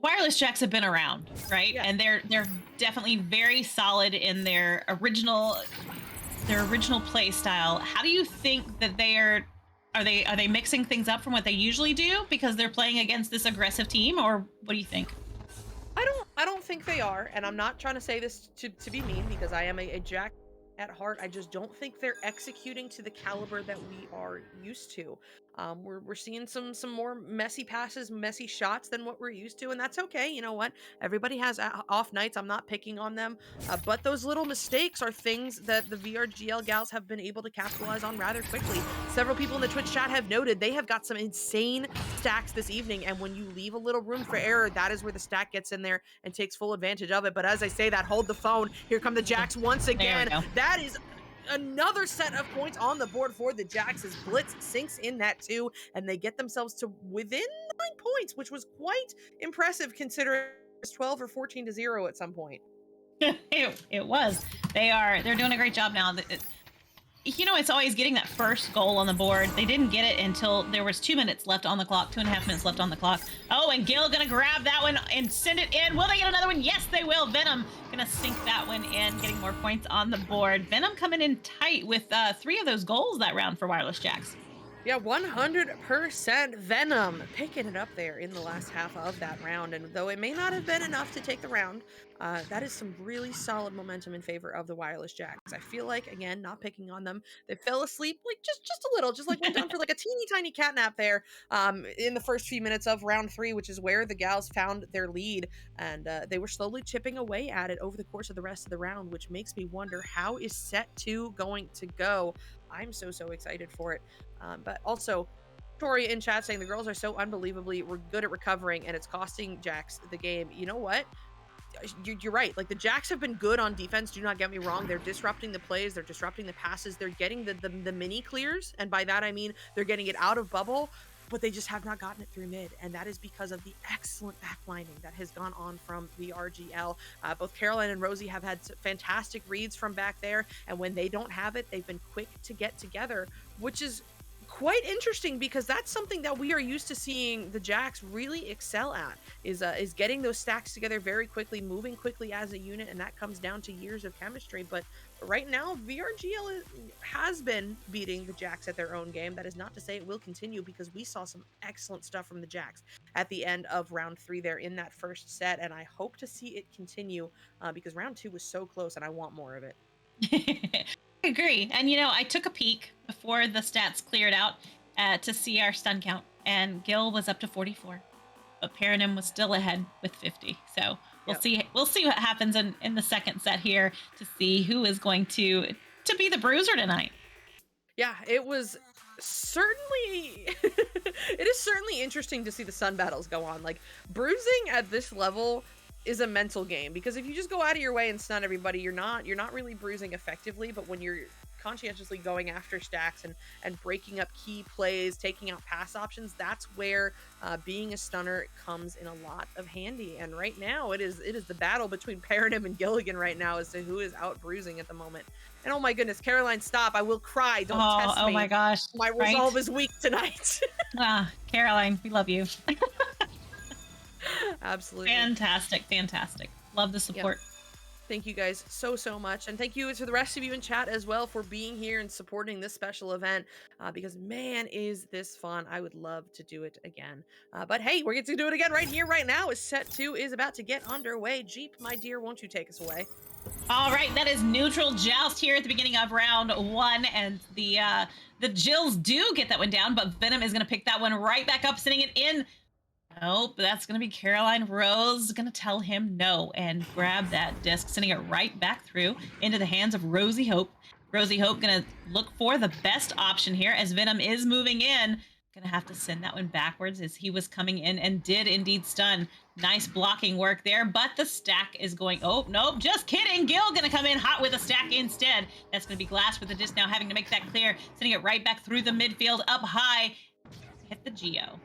[SPEAKER 2] Wireless Jacks have been around, right?
[SPEAKER 1] Yeah.
[SPEAKER 2] And they're definitely very solid in their original play style. How do you think that are they mixing things up from what they usually do because they're playing against this aggressive team, or what do you think?
[SPEAKER 1] I don't think they are, and I'm not trying to say this to be mean, because I am a Jack at heart. I just don't think they're executing to the caliber that we are used to. We're seeing some more messy passes, messy shots than what we're used to, and that's okay. You know what? Everybody has off nights. I'm not picking on them, but those little mistakes are things that the VRGL gals have been able to capitalize on rather quickly. Several people in the Twitch chat have noted they have got some insane stacks this evening, and when you leave a little room for error, that is where the stack gets in there and takes full advantage of it. But as I say that, hold the phone. Here come the Jacks once
[SPEAKER 2] There we
[SPEAKER 1] again.
[SPEAKER 2] go.
[SPEAKER 1] That is another set of points on the board for the Jacks as Blitz sinks in that too, and they get themselves to within 9 points, which was quite impressive considering it's 12 or 14 to 0 at some point.
[SPEAKER 2] It was. They're doing a great job now. It's always getting that first goal on the board. They didn't get it until there was 2 minutes left on the clock, 2.5 minutes left on the clock. Oh, and Gil gonna grab that one and send it in. Will they get another one? Yes, they will. Venom gonna sink that one in, getting more points on the board. Venom coming in tight with 3 of those goals that round for Wireless Jacks.
[SPEAKER 1] Yeah, 100% Venom picking it up there in the last half of that round. And though it may not have been enough to take the round, that is some really solid momentum in favor of the Wireless Jacks. I feel like, again, not picking on them, they fell asleep like just a little, just like went down for like a teeny tiny cat nap there in the first few minutes of round 3, which is where the gals found their lead. And they were slowly chipping away at it over the course of the rest of the round, which makes me wonder, how is set 2 going to go? I'm so excited for it. But also, Tori in chat saying the girls are so unbelievably good at recovering and it's costing Jax the game. You know what? You're right. Like, the Jacks have been good on defense. Do not get me wrong. They're disrupting the plays. They're disrupting the passes. They're getting the mini clears. And by that, I mean they're getting it out of bubble, but they just have not gotten it through mid. And that is because of the excellent backlining that has gone on from the RGL. Both Caroline and Rosie have had fantastic reads from back there. And when they don't have it, they've been quick to get together, which is quite interesting because that's something that we are used to seeing the Jacks really excel at, is getting those stacks together very quickly, moving quickly as a unit, and that comes down to years of chemistry. But right now, VRGL has been beating the Jacks at their own game. That is not to say it will continue, because we saw some excellent stuff from the Jacks at the end of round 3 there in that first set, and I hope to see it continue because round 2 was so close and I want more of it.
[SPEAKER 2] I agree. And I took a peek before the stats cleared out to see our stun count, and Gil was up to 44, but Paranim was still ahead with 50. So we'll see what happens in the second set here to see who is going to be the bruiser tonight.
[SPEAKER 1] Yeah, it was certainly it is certainly interesting to see the sun battles go on. Like, bruising at this level is a mental game, because if you just go out of your way and stun everybody, you're not really bruising effectively. But when you're conscientiously going after stacks and breaking up key plays, taking out pass options, that's where being a stunner comes in a lot of handy. And right now it is the battle between Paranim and Gilligan right now as to who is out bruising at the moment. And oh my goodness, Caroline, stop. I will cry. Don't test me.
[SPEAKER 2] Oh my gosh.
[SPEAKER 1] My resolve is weak tonight.
[SPEAKER 2] Caroline, we love you.
[SPEAKER 1] Absolutely.
[SPEAKER 2] Fantastic. Love the support.
[SPEAKER 1] Yep. Thank you guys so much. And thank you to the rest of you in chat as well for being here and supporting this special event, because man, is this fun. I would love to do it again. But hey, we're going to do it again right here, right now, as set 2 is about to get underway. Jeep, my dear, won't you take us away?
[SPEAKER 2] All right, that is neutral joust here at the beginning of round 1, and the Jills do get that one down, but Venom is going to pick that one right back up, sending it in. Nope, that's going to be Caroline Rose going to tell him no and grab that disc, sending it right back through into the hands of Rosie Hope. Rosie Hope going to look for the best option here as Venom is moving in. Going to have to send that one backwards as he was coming in and did indeed stun. Nice blocking work there, but the stack is going, oh, nope, just kidding. Gil going to come in hot with a stack instead. That's going to be Glass with the disc now having to make that clear, sending it right back through the midfield up high. Hit the Geo.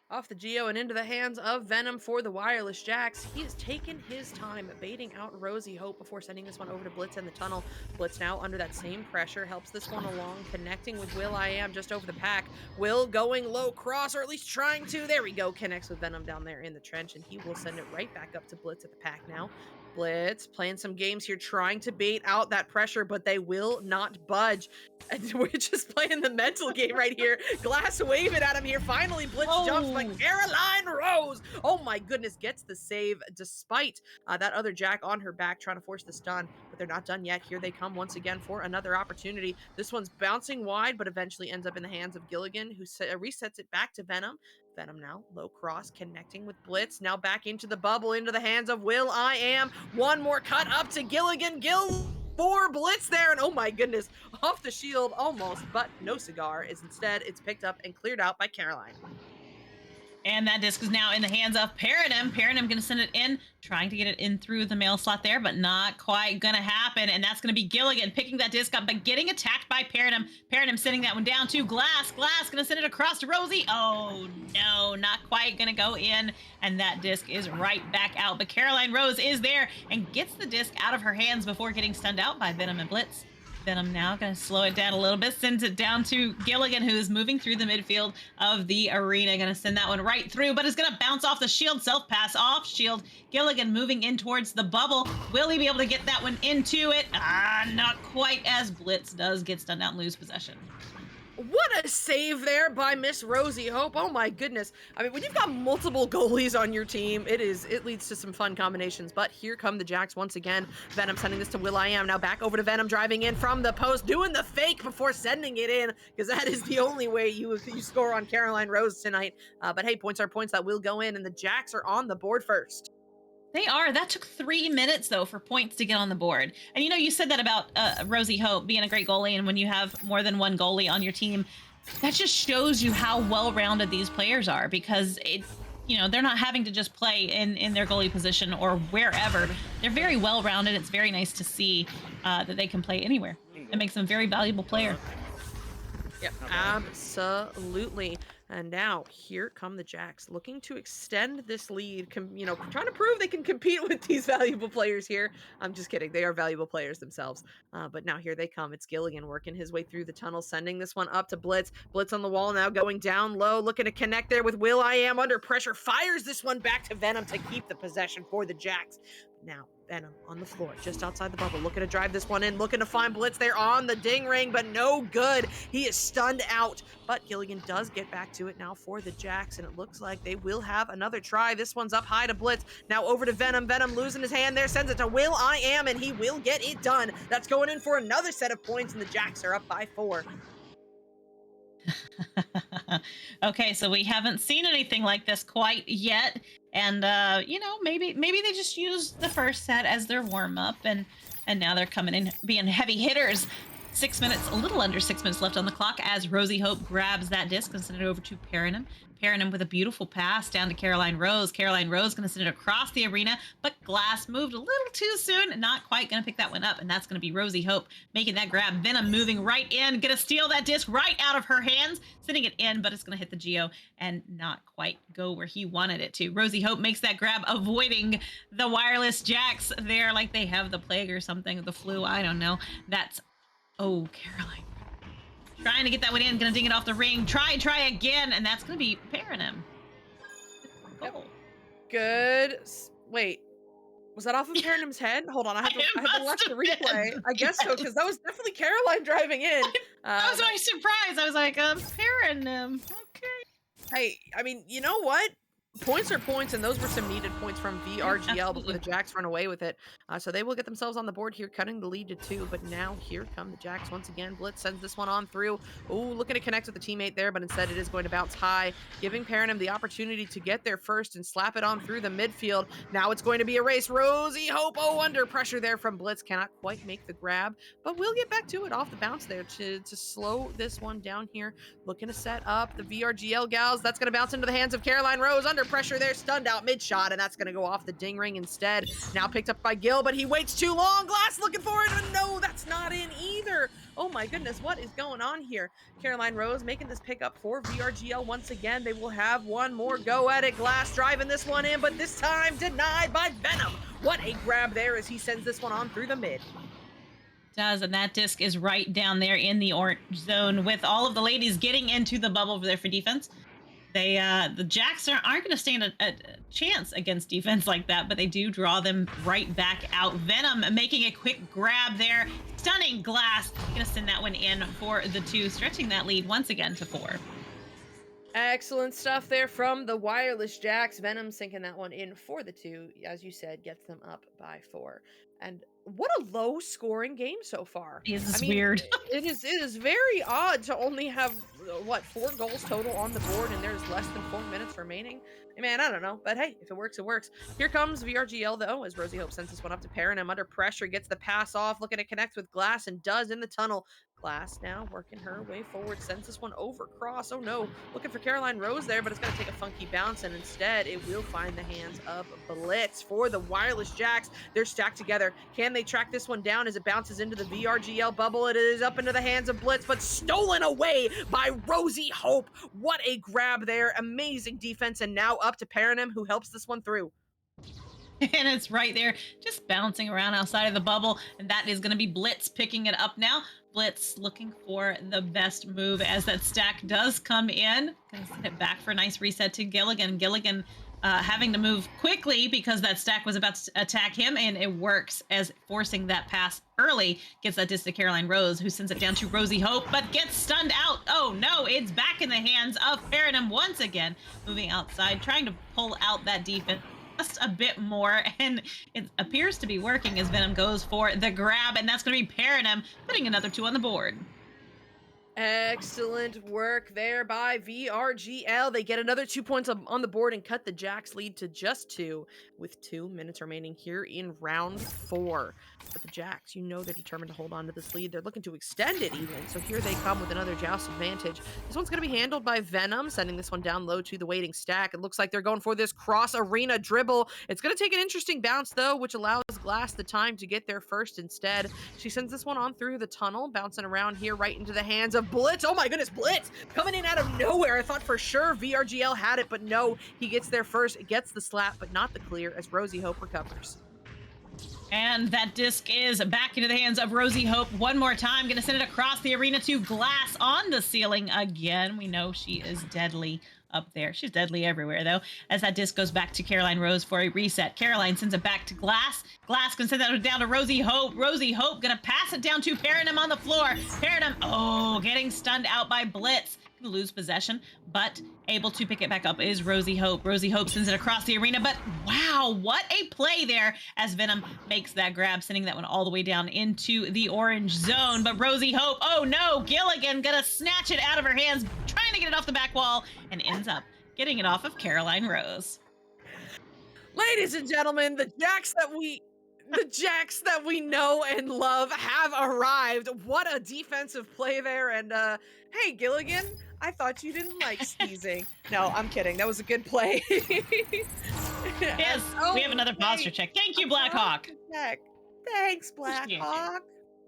[SPEAKER 1] Off the Geo and into the hands of Venom for the Wireless Jacks. He has taken his time baiting out Rosie Hope before sending this one over to Blitz in the tunnel. Blitz now under that same pressure, helps this one along, connecting with Will I Am just over the pack. Will going low cross, or at least trying to. There we go, connects with Venom down there in the trench, and he will send it right back up to Blitz at the pack now. Blitz playing some games here, trying to bait out that pressure, but they will not budge. And we're just playing the mental game right here. Glass waving at him here. Finally, Blitz jumps, but
[SPEAKER 2] Oh,
[SPEAKER 1] Caroline Rose, oh my goodness, gets the save despite that other Jack on her back trying to force the stun. But they're not done yet. Here they come once again for another opportunity. This one's bouncing wide, but eventually ends up in the hands of Gilligan, who resets it back to Venom. Venom now, low cross, connecting with Blitz. Now back into the bubble, into the hands of Will I Am. One more cut up to Gilligan. For Blitz there, and oh my goodness, off the shield almost, but no cigar is instead, it's picked up and cleared out by Caroline.
[SPEAKER 2] and that disc is now in the hands of Paradigm. Paradigm going to send it in, trying to get it in through the mail slot there, but not quite going to happen. And that's going to be Gilligan picking that disc up, but getting attacked by Paradigm. Paradigm sending that one down to Glass. Glass going to send it across to Rosie. Oh, no, not quite going to go in. And that disc is right back out. But Caroline Rose is there and gets the disc out of her hands before getting stunned out by Venom and Blitz. Venom now going to slow it down a little bit, sends it down to Gilligan, who is moving through the midfield of the arena. Going to send that one right through, but it's going to bounce off the shield. Self-pass off shield. Gilligan moving in towards the bubble. Will he be able to get that one into it? Not quite, as Blitz does get stunned out and lose possession.
[SPEAKER 1] What a save there by Miss Rosie Hope. Oh my goodness. I mean, when you've got multiple goalies on your team, it leads to some fun combinations. But here come the Jacks once again. Venom sending this to Will I Am. Now back over to Venom, driving in from the post, doing the fake before sending it in, because that is the only way you score on Caroline Rose tonight. But hey, points are points that will go in, and the Jacks are on the board first.
[SPEAKER 2] They are. That took 3 minutes, though, for points to get on the board. And, you said that about Rosie Hope being a great goalie, and when you have more than one goalie on your team, that just shows you how well-rounded these players are, because they're not having to just play in their goalie position or wherever. They're very well-rounded. It's very nice to see that they can play anywhere. It makes them a very valuable player.
[SPEAKER 1] Yep, absolutely. And now here come the Jacks, looking to extend this lead, trying to prove they can compete with these valuable players here. I'm just kidding. They are valuable players themselves. But now here they come. It's Gilligan working his way through the tunnel, sending this one up to Blitz. Blitz on the wall now, going down low, looking to connect there with Will I Am under pressure. Fires this one back to Venom to keep the possession for the Jacks. Now, Venom on the floor, just outside the bubble, looking to drive this one in, looking to find Blitz there on the ding ring, but no good. He is stunned out, but Gilligan does get back to it now for the Jacks, and it looks like they will have another try. This one's up high to Blitz. Now over to Venom. Venom losing his hand there, sends it to Will I Am, and he will get it done. That's going in for another set of points, and the Jacks are up by 4.
[SPEAKER 2] Okay, so we haven't seen anything like this quite yet, and maybe they just used the first set as their warm-up, and now they're coming in being heavy hitters. 6 minutes, a little under 6 minutes left on the clock as Rosie Hope grabs that disc and sends it over to Paranim. Paranim with a beautiful pass down to Caroline Rose. Caroline Rose going to send it across the arena, but Glass moved a little too soon, not quite going to pick that one up, and that's going to be Rosie Hope making that grab. Venom moving right in, going to steal that disc right out of her hands, sending it in, but it's going to hit the Geo and not quite go where he wanted it to. Rosie Hope makes that grab, avoiding the wireless Jacks there like they have the plague or something, the flu, I don't know. Oh, Caroline. Trying to get that one in, gonna ding it off the ring. Try again, and that's gonna be Paranim.
[SPEAKER 1] Goal. Good. Wait, was that off of Paranim's head? Hold on, I have to watch the replay. I guess so, because that was definitely Caroline driving in.
[SPEAKER 2] That was my surprise. I was like, Paranim. Okay.
[SPEAKER 1] Hey, I mean, you know what? Points are points, and those were some needed points from VRGL before the Jacks run away with it. So they will get themselves on the board here, cutting the lead to 2. But now here come the Jacks once again. Blitz sends this one on through. Oh, looking to connect with the teammate there, but instead it is going to bounce high, giving Paranim the opportunity to get there first and slap it on through the midfield. Now it's going to be a race. Rosie Hope, under pressure there from Blitz. Cannot quite make the grab, but we'll get back to it off the bounce there to slow this one down here. Looking to set up the VRGL gals. That's going to bounce into the hands of Caroline Rose. Under pressure there, stunned out mid-shot, and that's going to go off the ding ring instead. Now picked up by Gil, but he waits too long. Glass looking for it, and no, that's not in either. Oh my goodness, what is going on here? Caroline Rose making this pickup for VRGL once again. They will have one more go at it. Glass driving this one in, but this time denied by Venom. What a grab there as he sends this one on through the mid.
[SPEAKER 2] Does, and that disc is right down there in the orange zone with all of the ladies getting into the bubble over there for defense. The Jacks aren't going to stand a chance against defense like that, but they do draw them right back out. Venom making a quick grab there, stunning Glass, gonna send that one in for the 2, stretching that lead once again to 4.
[SPEAKER 1] Excellent stuff there from the Wireless Jacks. Venom sinking that one in for the 2, as you said, gets them up by 4. And what a low scoring game so far.
[SPEAKER 2] This
[SPEAKER 1] I
[SPEAKER 2] is
[SPEAKER 1] mean,
[SPEAKER 2] weird.
[SPEAKER 1] it is very odd to only have what 4 goals total on the board and there's less than 4 minutes remaining. Man, I don't know, but hey, if it works, it works. Here comes VRGL though, as Rosie Hope sends this one up to Perrin. Under pressure, gets the pass off, looking to connect with Glass and does in the tunnel. Glass now working her way forward, sends this one over cross. Oh no, looking for Caroline Rose there, but it's going to take a funky bounce, and instead it will find the hands of Blitz for the Wireless Jacks. They're stacked together. Can they track this one down as it bounces into the VRGL bubble? It is up into the hands of Blitz, but stolen away by Rosie Hope. What a grab there. Amazing defense, and now up to Paranim, who helps this one through.
[SPEAKER 2] And it's right there, just bouncing around outside of the bubble. And that is going to be Blitz picking it up now. Blitz looking for the best move as that stack does come in. Gonna send it back for a nice reset to Gilligan. Gilligan having to move quickly because that stack was about to attack him, and it works as forcing that pass early. Gets that disc to Caroline Rose, who sends it down to Rosie Hope, but gets stunned out. Oh no, it's back in the hands of Farinham once again. Moving outside, trying to pull out that defense just a bit more, and it appears to be working as Venom goes for the grab, and that's going to be Paranim putting another 2 on the board.
[SPEAKER 1] Excellent work there by VRGL. They get another 2 points on the board and cut the Jacks lead to just 2 with 2 minutes remaining here in round 4. But the Jacks, you know they're determined to hold on to this lead. They're looking to extend it even. So here they come with another joust advantage. This one's going to be handled by Venom, sending this one down low to the waiting stack. It looks like they're going for this cross arena dribble. It's going to take an interesting bounce though, which allows Glass the time to get there first instead. She sends this one on through the tunnel, bouncing around here right into the hands of Blitz. Oh my goodness, Blitz coming in out of nowhere. I thought for sure VRGL had it, but no, he gets there first, gets the slap, but not the clear as Rosie Hope recovers.
[SPEAKER 2] And that disc is back into the hands of Rosie Hope one more time. Gonna send it across the arena to Glass on the ceiling again. We know she is deadly up there. She's deadly everywhere, though, as that disc goes back to Caroline Rose for a reset. Caroline sends it back to Glass. Glass can send that down to Rosie Hope. Rosie Hope gonna pass it down to Paranim on the floor. Paranim, oh, getting stunned out by Blitz. Gonna lose possession, but able to pick it back up is Rosie Hope. Rosie Hope sends it across the arena, but wow, what a play there as Venom makes that grab, sending that one all the way down into the orange zone. But Rosie Hope, oh no, Gilligan gonna snatch it out of her hands, trying to get it off the back wall, and ends up getting it off of Caroline Rose.
[SPEAKER 1] Ladies and gentlemen, the Jacks that we know and love have arrived. What a defensive play there. And hey, Gilligan, I thought you didn't like sneezing. No, I'm kidding. That was a good play.
[SPEAKER 2] Yes, we have another posture check. Thank you, Blackhawk.
[SPEAKER 1] Thanks, Blackhawk.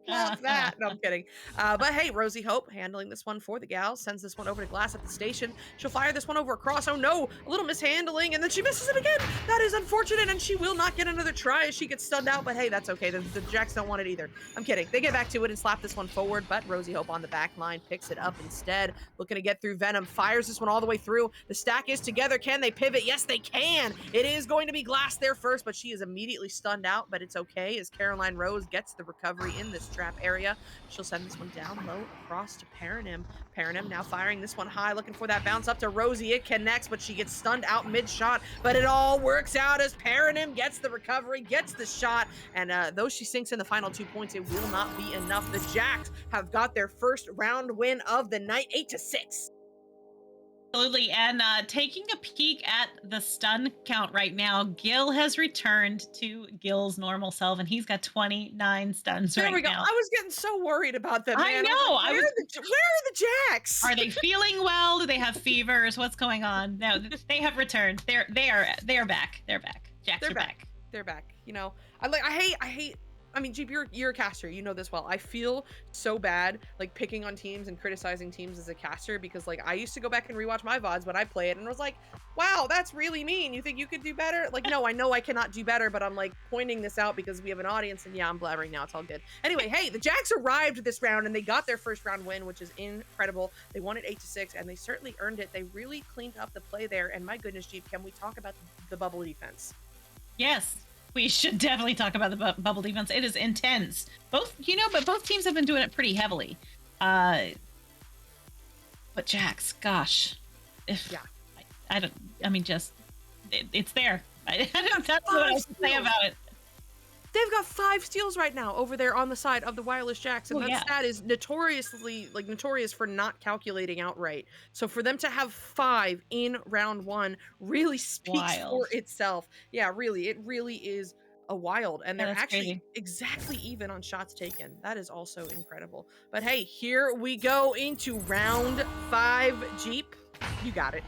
[SPEAKER 1] Love that. No, I'm kidding. But hey, Rosie Hope handling this one for the gals, sends this one over to Glass at the station. She'll fire this one over across. Oh no, a little mishandling, and then she misses it again. That is unfortunate, and she will not get another try as she gets stunned out, but hey, that's okay. The Jacks don't want it either. I'm kidding. They get back to it and slap this one forward, but Rosie Hope on the back line picks it up instead. Looking to get through Venom, fires this one all the way through. The stack is together. Can they pivot? Yes, they can. It is going to be Glass there first, but she is immediately stunned out, but it's okay as Caroline Rose gets the recovery in this trap area. She'll send this one down low across to Paranim. Paranim now firing this one high, looking for that bounce up to Rosie. It connects, but she gets stunned out mid-shot, but it all works out as Paranim gets the recovery, gets the shot, and though she sinks in the final 2 points, it will not be enough. The Jacks have got their first round win of the night, 8-6.
[SPEAKER 2] Absolutely, and taking a peek at the stun count right now, Gil has returned to Gil's normal self, and he's got 29 stuns right now. There we go.
[SPEAKER 1] I was getting so worried about them, man.
[SPEAKER 2] I know.
[SPEAKER 1] Where are the Jacks?
[SPEAKER 2] Are they feeling well? Do they have fevers? What's going on? No, they have returned. They are back. They're back. Jacks are back.
[SPEAKER 1] They're back. You know, I hate I mean, Jeep, you're a caster. You know this well. I feel so bad like picking on teams and criticizing teams as a caster because like I used to go back and rewatch my VODs when I play it and was like, wow, that's really mean. You think you could do better? Like, no, I know I cannot do better, but I'm like pointing this out because we have an audience and yeah, I'm blabbering now. It's all good. Anyway, hey, the Jacks arrived this round and they got their first round win, which is incredible. They won it 8-6 and they certainly earned it. They really cleaned up the play there. And my goodness, Jeep, can we talk about the bubble defense?
[SPEAKER 2] Yes, we should definitely talk about the bubble defense. It is intense. But both teams have been doing it pretty heavily. But Jax, gosh, if
[SPEAKER 1] Yeah.
[SPEAKER 2] I don't, I mean, just it's there. I don't know what else to say about it.
[SPEAKER 1] They've got 5 steals right now over there on the side of the Wireless Jacks, and that stat is notorious for not calculating outright. So for them to have 5 in round 1 really speaks for itself. Yeah, really, it really is a wild, and they're actually
[SPEAKER 2] crazy.
[SPEAKER 1] exactly even on shots taken. That is also incredible. But hey, here we go into round 5. Jeep, you got it.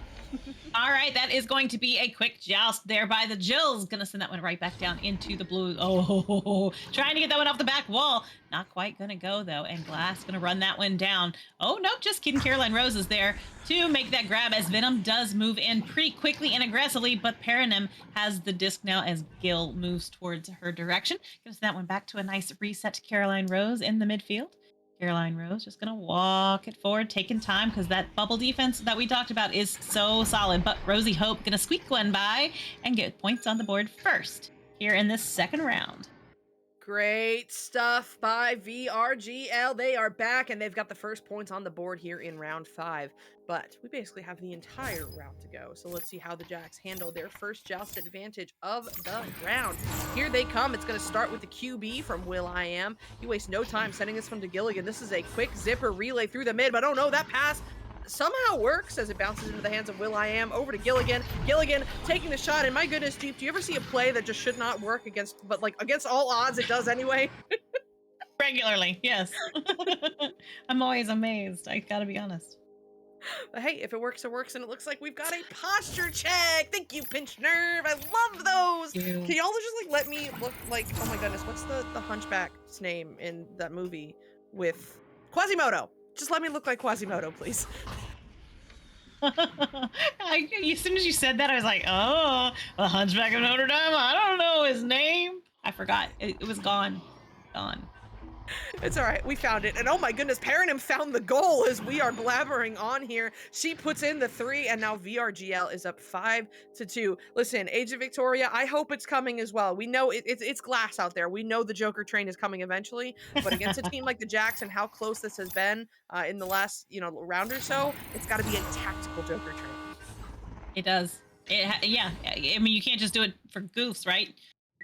[SPEAKER 2] All right, that is going to be a quick joust there by the Jills. Gonna send that one right back down into the blue. Oh, trying to get that one off the back wall. Not quite gonna go though. And Glass gonna run that one down. Oh, nope, just kidding. Caroline Rose is there to make that grab as Venom does move in pretty quickly and aggressively, but Paranim has the disc now as Gil moves towards her direction. Gonna send that one back to a nice reset to Caroline Rose in the midfield. Caroline Rose just going to walk it forward, taking time because that bubble defense that we talked about is so solid. But Rosie Hope going to squeak one by and get points on the board first here in this second round.
[SPEAKER 1] Great stuff by VRGL. They are back and they've got the first points on the board here in round 5. But we basically have the entire round to go. So let's see how the Jacks handle their first joust advantage of the round. Here they come. It's going to start with the QB from will.i.am. He wastes no time sending this one to Gilligan. This is a quick zipper relay through the mid, but oh no, that pass somehow works as it bounces into the hands of will.i.am over to Gilligan. Gilligan taking the shot, and my goodness, Jeep, do you ever see a play that just should not work against all odds it does anyway?
[SPEAKER 2] Regularly, yes. I'm always amazed. I gotta be honest.
[SPEAKER 1] But hey, if it works, it works, and it looks like we've got a posture check. Thank you, Pinch Nerve. I love those. Can y'all just like let me look like, oh my goodness, what's the hunchback's name in that movie with Quasimodo? Just let me look like Quasimodo, please.
[SPEAKER 2] As soon as you said that, I was like, oh, the Hunchback of Notre Dame. I don't know his name. I forgot. It was gone. Gone.
[SPEAKER 1] It's all right. We found it. And oh my goodness, Paranim found the goal as we are blabbering on here. She puts in the 3, and now VRGL is up 5-2. Listen, Age of Victoria, I hope it's coming as well. We know it's glass out there. We know the Joker train is coming eventually. But against a team like the Jacks and how close this has been in the last round or so, it's got to be a tactical Joker train.
[SPEAKER 2] It does. Yeah. I mean, you can't just do it for goofs, right?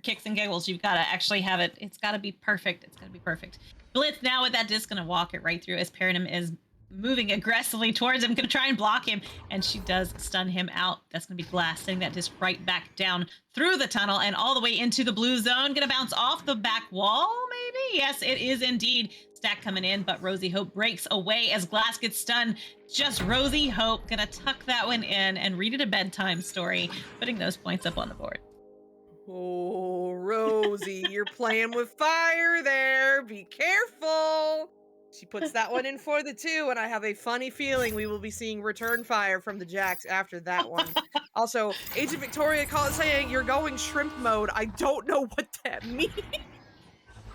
[SPEAKER 2] Kicks and giggles, you've got to actually have it. It's got to be perfect. It's got to be perfect. Blitz now with that disc going to walk it right through as Paranim is moving aggressively towards him, going to try and block him, and she does stun him out. That's going to be Glass sending that disc right back down through the tunnel and all the way into the blue zone. Going to bounce off the back wall, maybe? Yes, it is indeed. Stack coming in, but Rosie Hope breaks away as Glass gets stunned. Just Rosie Hope going to tuck that one in and read it a bedtime story, putting those points up on the board.
[SPEAKER 1] Oh, Rosie, you're playing with fire there. Be careful. She puts that one in for the 2, and I have a funny feeling we will be seeing return fire from the Jacks after that one. Also, Age of Victoria saying you're going shrimp mode. I don't know what that means.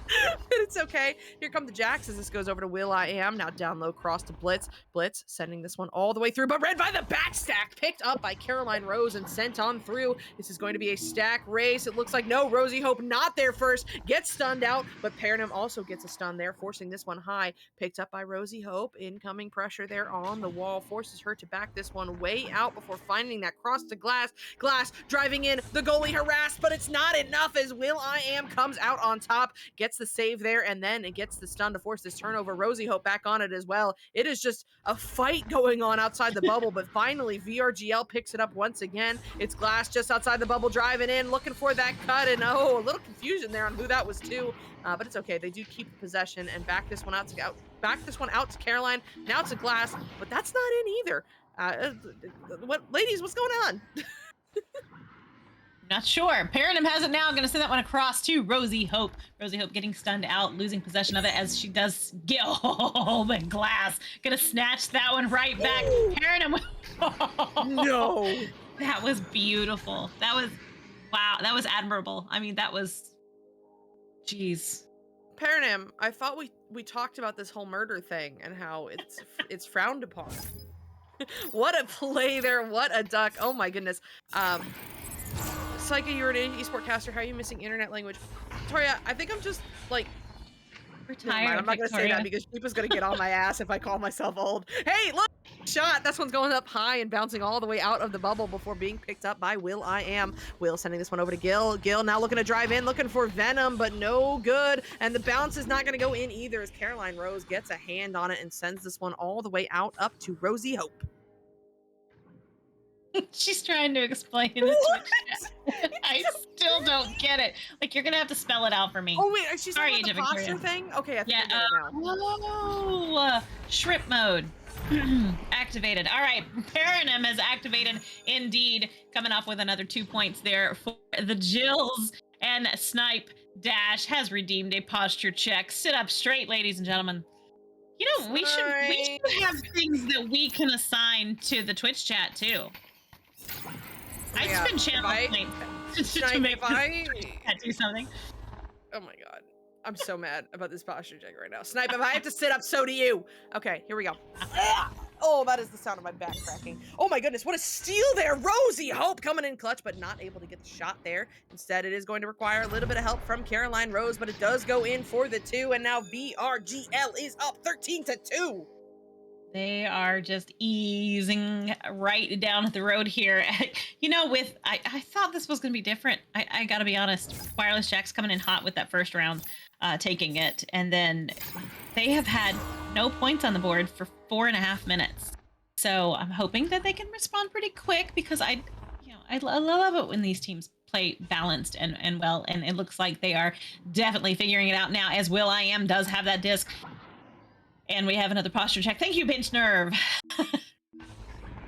[SPEAKER 1] But it's okay. Here come the Jacks as this goes over to will.i.am. Now down low cross to Blitz. Blitz sending this one all the way through, but read by the backstack. Picked up by Caroline Rose and sent on through. This is going to be a stack race. It looks like no, Rosie Hope not there first. Gets stunned out, but Paranim also gets a stun there, forcing this one high. Picked up by Rosie Hope. Incoming pressure there on the wall. Forces her to back this one way out before finding that cross to Glass. Glass driving in. The goalie harassed, but it's not enough as will.i.am comes out on top. Gets the save there, and then it gets the stun to force this turnover. Rosie Hope back on it as well. It is just a fight going on outside the bubble, but finally VRGL picks it up once again. It's Glass just outside the bubble driving in, looking for that cut, and oh, a little confusion there on who that was to, but it's okay. They do keep possession and back this one out to Caroline. Now it's a Glass, but that's not in either. Ladies, what's going on?
[SPEAKER 2] Not sure. Paradigm has it now. I'm going to send that one across to Rosie Hope. Rosie Hope getting stunned out, losing possession of it as she does get the glass. Going to snatch that one right back.
[SPEAKER 1] Ooh,
[SPEAKER 2] Paradigm.
[SPEAKER 1] no.
[SPEAKER 2] That was beautiful. That was, wow. That was admirable. I mean, that was, jeez.
[SPEAKER 1] Paranam, I thought we talked about this whole murder thing and how it's frowned upon. What a play there. What a duck. Oh my goodness. Psyche, you're an esport caster. How are you missing internet language? Victoria, I think I'm just like
[SPEAKER 2] We're
[SPEAKER 1] never mind,
[SPEAKER 2] tired,
[SPEAKER 1] I'm not gonna say that
[SPEAKER 2] Victoria.
[SPEAKER 1] because Sheepa's gonna get on my ass if I call myself old. Hey, look! Shot! This one's going up high and bouncing all the way out of the bubble before being picked up by Will I Am. Will sending this one over to Gil. Gil now looking to drive in, looking for Venom, but no good. And the bounce is not gonna go in either as Caroline Rose gets a hand on it and sends this one all the way out up to Rosie Hope.
[SPEAKER 2] She's trying to explain in the Twitch chat. I still don't get it. Like, you're gonna have to spell it out for me.
[SPEAKER 1] Oh wait, she's
[SPEAKER 2] Sorry,
[SPEAKER 1] talking about the
[SPEAKER 2] Agent
[SPEAKER 1] posture
[SPEAKER 2] Victoria.
[SPEAKER 1] thing? Okay, I think
[SPEAKER 2] Yeah.
[SPEAKER 1] I get it now.
[SPEAKER 2] Oh, shrimp mode activated. All right, Paranim has activated indeed. Coming off with another 2 points there for the Jills, and Snipe Dash has redeemed a posture check. Sit up straight, ladies and gentlemen. You know, we should have things that we can assign to the Twitch chat too. I'd
[SPEAKER 1] Yeah,
[SPEAKER 2] spend channel
[SPEAKER 1] if
[SPEAKER 2] points to
[SPEAKER 1] Snipe,
[SPEAKER 2] make
[SPEAKER 1] if I
[SPEAKER 2] that do something.
[SPEAKER 1] oh my god. I'm so mad about this posture check right now. Snipe, if I have to sit up, so do you. Okay, here we go. Oh, that is the sound of my back cracking. Oh my goodness, what a steal there. Rosie Hope coming in clutch, but not able to get the shot there. Instead, it is going to require a little bit of help from Caroline Rose, but it does go in for the 2, and now VRGL is up 13-2.
[SPEAKER 2] They are just easing right down the road here. You know, I thought this was going to be different. I got to be honest. Wireless Jack's coming in hot with that first round, taking it. And then they have had no points on the board for 4.5 minutes. So I'm hoping that they can respond pretty quick because I love it when these teams play balanced and well. And it looks like they are definitely figuring it out now as Will I Am does have that disc. And we have another posture check. Thank you, Pinch Nerve.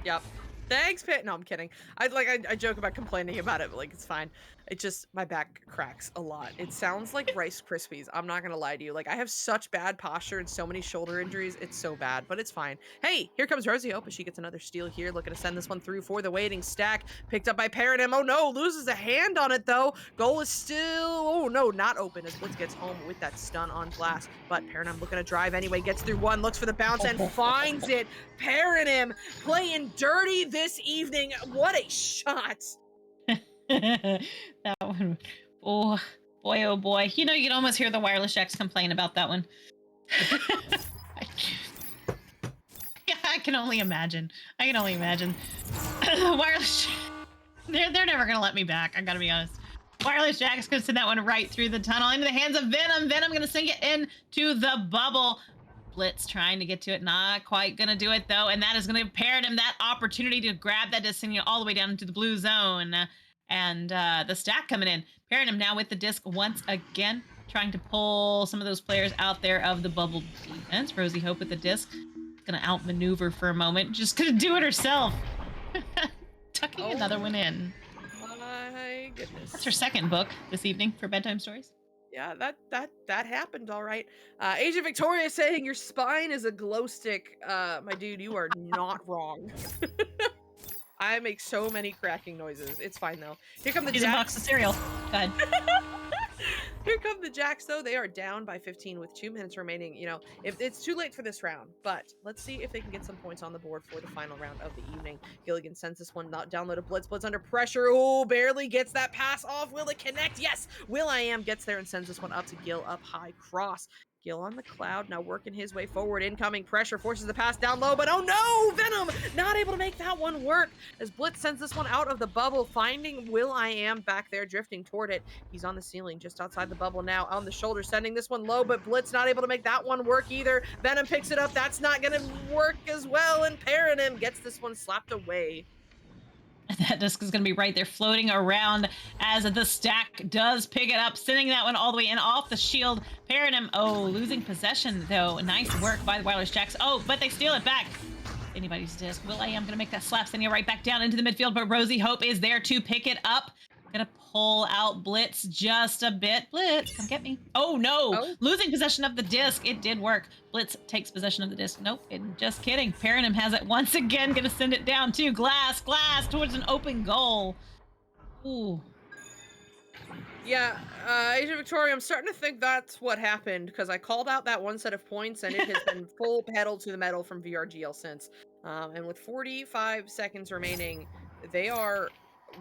[SPEAKER 1] Yep. Thanks, Pit. No, I'm kidding. I joke about complaining about it, but like it's fine. It just my back cracks a lot. It sounds like Rice Krispies. I'm not gonna lie to you. Like I have such bad posture and so many shoulder injuries. It's so bad, but it's fine. Hey, here comes Rosie Hope as she gets another steal here, looking to send this one through for the waiting stack. Picked up by Paradigm. Oh no, loses a hand on it though. Goal is still, oh no, not open as Blitz gets home with that stun on glass. But Paradigm looking to drive anyway, gets through one, looks for the bounce and finds it. Paradigm playing dirty this evening. What a shot.
[SPEAKER 2] That one. Oh boy, oh boy. You know, you'd almost hear the Wireless Jacks complain about that one. Yeah, I can only imagine. Wireless they're never gonna let me back, I gotta be honest. Wireless Jack's gonna send that one right through the tunnel into the hands of Venom. Venom gonna sink it into the bubble. Blitz trying to get to it, not quite gonna do it though, and that is gonna pair him that opportunity to grab that disc all the way down into the blue zone. And the stack coming in. Pairing him now with the disc once again, trying to pull some of those players out there of the bubble defense. Rosie Hope with the disc. Gonna outmaneuver for a moment. Just gonna do it herself. Tucking another one in.
[SPEAKER 1] My goodness.
[SPEAKER 2] That's her second book this evening for bedtime stories.
[SPEAKER 1] Yeah, that happened, all right. Agent Victoria saying your spine is a glow stick. My dude, you are not wrong. I make so many cracking noises. It's fine though. Here come the
[SPEAKER 2] She's a box
[SPEAKER 1] Jacks.
[SPEAKER 2] of cereal. Go ahead.
[SPEAKER 1] Here come the Jacks though. They are down by 15 with 2 minutes remaining. You know, if it's too late for this round, but let's see if they can get some points on the board for the final round of the evening. Gilligan sends this one not download a Blitz. Blitz under pressure. Oh, barely gets that pass off. Will it connect? Yes. Will I Am gets there and sends this one up to Gil up high cross. Gil on the cloud, now working his way forward. Incoming pressure forces the pass down low, but oh no! Venom not able to make that one work as Blitz sends this one out of the bubble, finding Will I Am back there, drifting toward it. He's on the ceiling just outside the bubble now, on the shoulder, sending this one low, but Blitz not able to make that one work either. Venom picks it up. That's not going to work as well, and Paranim gets this one slapped away.
[SPEAKER 2] That disc is going to be right there floating around as the stack does pick it up, sending that one all the way in off the shield. Paradigm, oh, losing possession though. Nice work by the Wireless Jacks. Oh, but they steal it back. Anybody's disc. Will I Am going to make that slap, sending it right back down into the midfield, but Rosie Hope is there to pick it up. Gonna pull out Blitz just a bit. Blitz, come get me. Oh no!
[SPEAKER 1] Oh,
[SPEAKER 2] Losing possession of the disc. It did work. Blitz takes possession of the disc. Nope, just kidding. Paranum has it once again. Gonna send it down to glass towards an open goal. Ooh.
[SPEAKER 1] yeah, Agent Victoria, I'm starting to think that's what happened because I called out that one set of points and it has been full pedal to the metal from VRGL since. And with 45 seconds remaining, they are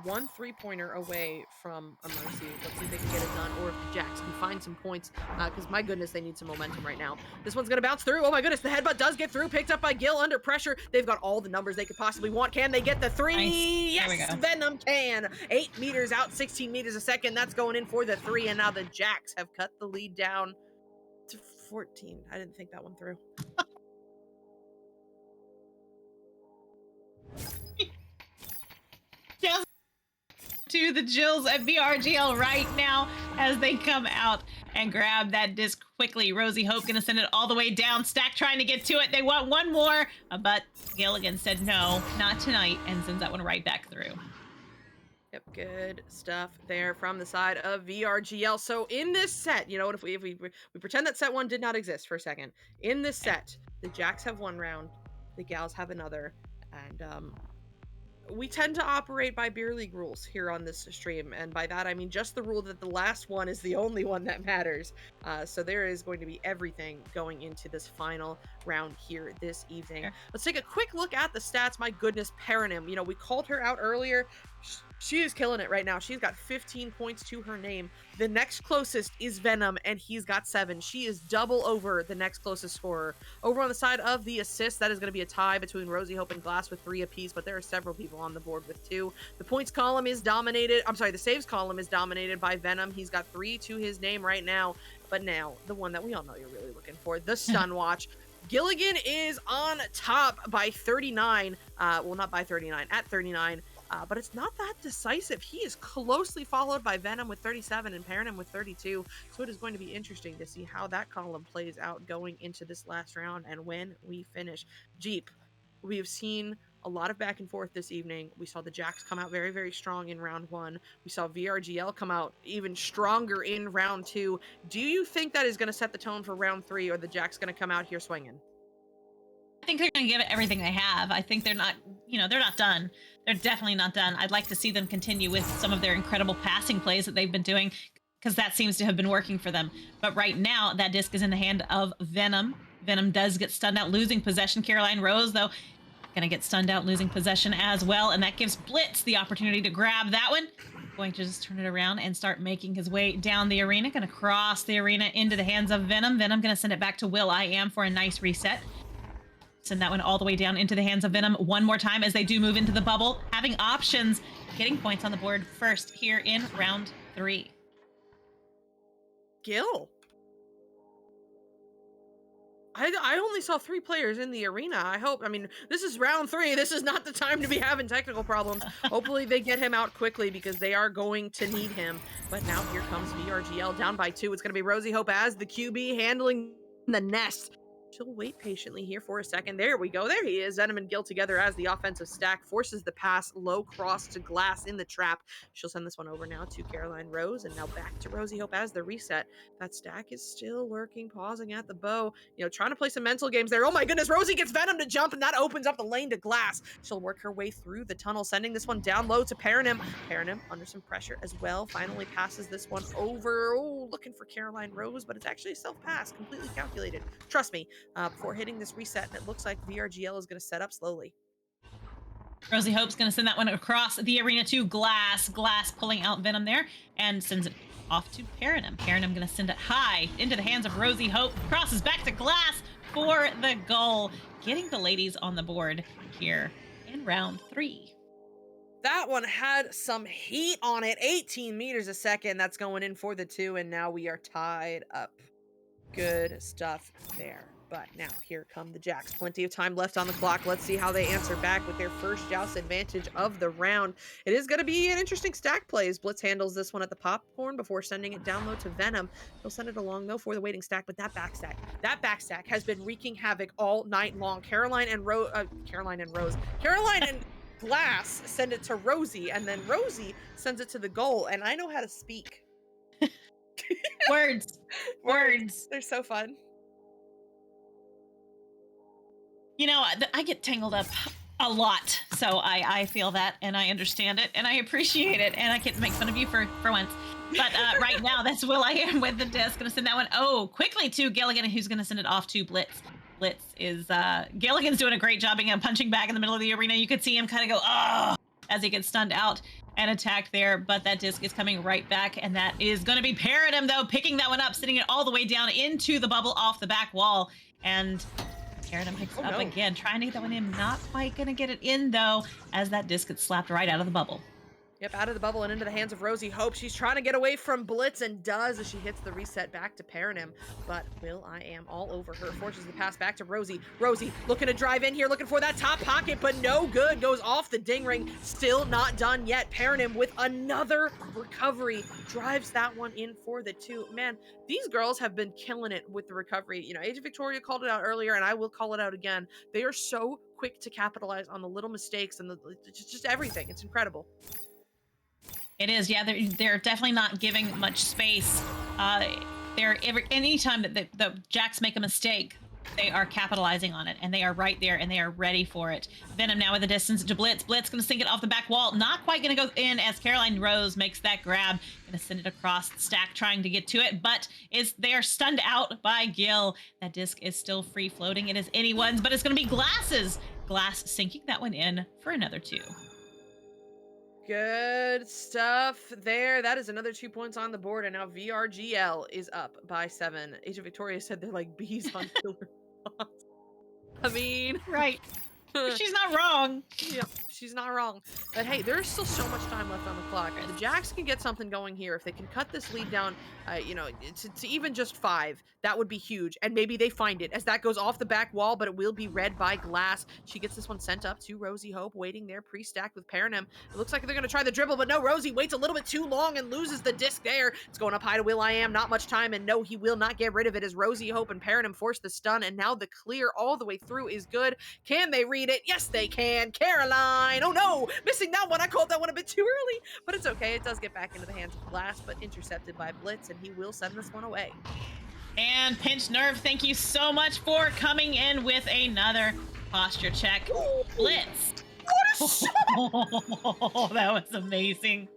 [SPEAKER 1] one three-pointer away from a mercy. Let's see if they can get it done or if the Jacks can find some points because my goodness, they need some momentum right now. This one's going to bounce through. Oh my goodness, the headbutt does get through, picked up by Gil under pressure. They've got all the numbers they could possibly want. Can they get the three?
[SPEAKER 2] Nice. There we
[SPEAKER 1] Yes,
[SPEAKER 2] go.
[SPEAKER 1] Venom can. 8 meters out, 16 meters a second. That's going in for the three. And now the Jacks have cut the lead down to 14. I didn't think that one through.
[SPEAKER 2] Just to the Jills at VRGL right now as they come out and grab that disc quickly. Rosie Hope gonna send it all the way down. Stack trying to get to it. They want one more, but Gilligan said no, not tonight, and sends that one right back through.
[SPEAKER 1] Yep, good stuff there from the side of VRGL. So in this set, you know what, if we pretend that set one did not exist for a second. In this set, the Jacks have one round, the Gals have another, and we tend to operate by beer league rules here on this stream, and by that I mean just the rule that the last one is the only one that matters. So there is going to be everything going into this final round here this evening.
[SPEAKER 2] Sure.
[SPEAKER 1] Let's take a quick look at the stats. My goodness, Paranum, you know, we called her out earlier. She is killing it right now. She's got 15 points to her name. The next closest is Venom, and he's got 7. She is double over the next closest scorer. Over on the side of the assists, that is going to be a tie between Rosie Hope and Glass with 3 apiece, but there are several people on the board with 2. The points column is dominated. I'm sorry, the saves column is dominated by Venom. He's got 3 to his name right now. But now, the one that we all know you're really looking for, the Stun Watch. Gilligan is on top by 39. Well, not by 39, at 39. But it's not that decisive. He is closely followed by Venom with 37 and Paranum with 32. So it is going to be interesting to see how that column plays out going into this last round and when we finish. Jeep, we have seen a lot of back and forth this evening. We saw the Jacks come out very, very strong in round 1. We saw VRGL come out even stronger in round 2. Do you think that is going to set the tone for round 3, or the Jacks going to come out here swinging?
[SPEAKER 2] I think they're going to give it everything they have. I think they're not, they're not done. They're definitely not done. I'd like to see them continue with some of their incredible passing plays that they've been doing, because that seems to have been working for them. But right now, that disc is in the hand of Venom. Venom does get stunned out, losing possession. Caroline Rose, though, going to get stunned out, losing possession as well. And that gives Blitz the opportunity to grab that one. Going to just turn it around and start making his way down the arena. Going to cross the arena into the hands of Venom. Venom going to send it back to Will I Am for a nice reset. Send that one all the way down into the hands of Venom one more time as they do move into the bubble, having options, getting points on the board first here in round 3.
[SPEAKER 1] Gil. I only saw 3 players in the arena. I mean, this is round 3. This is not the time to be having technical problems. Hopefully they get him out quickly because they are going to need him. But now here comes VRGL down by 2. It's going to be Rosie Hope as the QB handling the nest. She'll wait patiently here for a second. There we go. There he is. Venom and Gil together as the offensive stack. Forces the pass. Low cross to Glass in the trap. She'll send this one over now to Caroline Rose. And now back to Rosie Hope as the reset. That stack is still lurking, pausing at the bow. Trying to play some mental games there. Oh my goodness. Rosie gets Venom to jump, and that opens up the lane to Glass. She'll work her way through the tunnel, sending this one down low to Paranum. Paranum under some pressure as well. Finally passes this one over. Oh, looking for Caroline Rose, but it's actually a self-pass. Completely calculated. Trust me. Before hitting this reset, and it looks like VRGL is going to set up slowly.
[SPEAKER 2] Rosie Hope's going to send that one across the arena to Glass. Glass pulling out Venom there and sends it off to Paranum. Paranum going to send it high into the hands of Rosie Hope. Crosses back to Glass for the goal, getting the ladies on the board here in round 3.
[SPEAKER 1] That one had some heat on it. 18 meters a second. That's going in for the 2, and now we are tied up. Good stuff there. But now here come the Jacks. Plenty of time left on the clock. Let's see how they answer back with their first joust advantage of the round. It is going to be an interesting stack play as Blitz handles this one at the popcorn before sending it down low to Venom. He'll send it along though for the waiting stack, but that back stack has been wreaking havoc all night long. Caroline and Rose. Glass send it to Rosie, and then Rosie sends it to the goal. And I know how to speak.
[SPEAKER 2] Words.
[SPEAKER 1] Words.
[SPEAKER 2] Words.
[SPEAKER 1] They're so fun.
[SPEAKER 2] You know, I get tangled up a lot, so I feel that, and I understand it, and I appreciate it, and I can make fun of you for once. But right now, that's Will I Am with the disc. Gonna send that one quickly to Gilligan, who's gonna send it off to Blitz. Blitz is Gilligan's doing a great job being punching back in the middle of the arena. You could see him kind of go as he gets stunned out and attacked there, but that disc is coming right back, and that is going to be Paradigm, though, picking that one up, sending it all the way down into the bubble off the back wall, and Paradigm picks it up again, trying to get that one in. Not quite going to get it in, though, as that disc gets slapped right out of the bubble.
[SPEAKER 1] Yep, out of the bubble and into the hands of Rosie Hope. She's trying to get away from Blitz and does as she hits the reset back to Paranim. But Will I Am all over her. Forces the pass back to Rosie. Rosie looking to drive in here, looking for that top pocket, but no good. Goes off the ding ring. Still not done yet. Paranim with another recovery. Drives that one in for the 2. Man, these girls have been killing it with the recovery. You know, Age of Victoria called it out earlier, and I will call it out again. They are so quick to capitalize on the little mistakes and just everything. It's incredible.
[SPEAKER 2] It is, yeah. They're definitely not giving much space. Anytime that the Jacks make a mistake, they are capitalizing on it, and they are right there, and they are ready for it. Venom now with the distance to Blitz. Blitz going to sink it off the back wall. Not quite going to go in as Caroline Rose makes that grab. Going to send it across the stack, trying to get to it, but they are stunned out by Gil. That disc is still free floating. It is anyone's, but it's going to be Glass's. Glass sinking that one in for another 2.
[SPEAKER 1] Good stuff there. That is another 2 points on the board, and now VRGL is up by 7. Age of Victoria said they're like bees on killer spots. I mean,
[SPEAKER 2] right. She's not wrong.
[SPEAKER 1] Yeah, she's not wrong. But hey, there's still so much time left on the clock. The Jacks can get something going here. If they can cut this lead down, you know, to even just 5, that would be huge. And maybe they find it as that goes off the back wall, but it will be read by Glass. She gets this one sent up to Rosie Hope, waiting there, pre-stacked with Paranim. It looks like they're going to try the dribble, but no, Rosie waits a little bit too long and loses the disc there. It's going up high to Will I Am. Not much time, and no, he will not get rid of it as Rosie Hope and Paranim force the stun, and now the clear all the way through is good. Can they read it? Yes, they can. Caroline, oh no, missing that one. I called that one a bit too early, but it's okay. It does get back into the hands of Glass, but intercepted by Blitz, and he will send this one away.
[SPEAKER 2] And Pinch Nerve, thank you so much for coming in with another posture check. Ooh. Blitz.
[SPEAKER 1] What a shot!
[SPEAKER 2] Oh, that was amazing.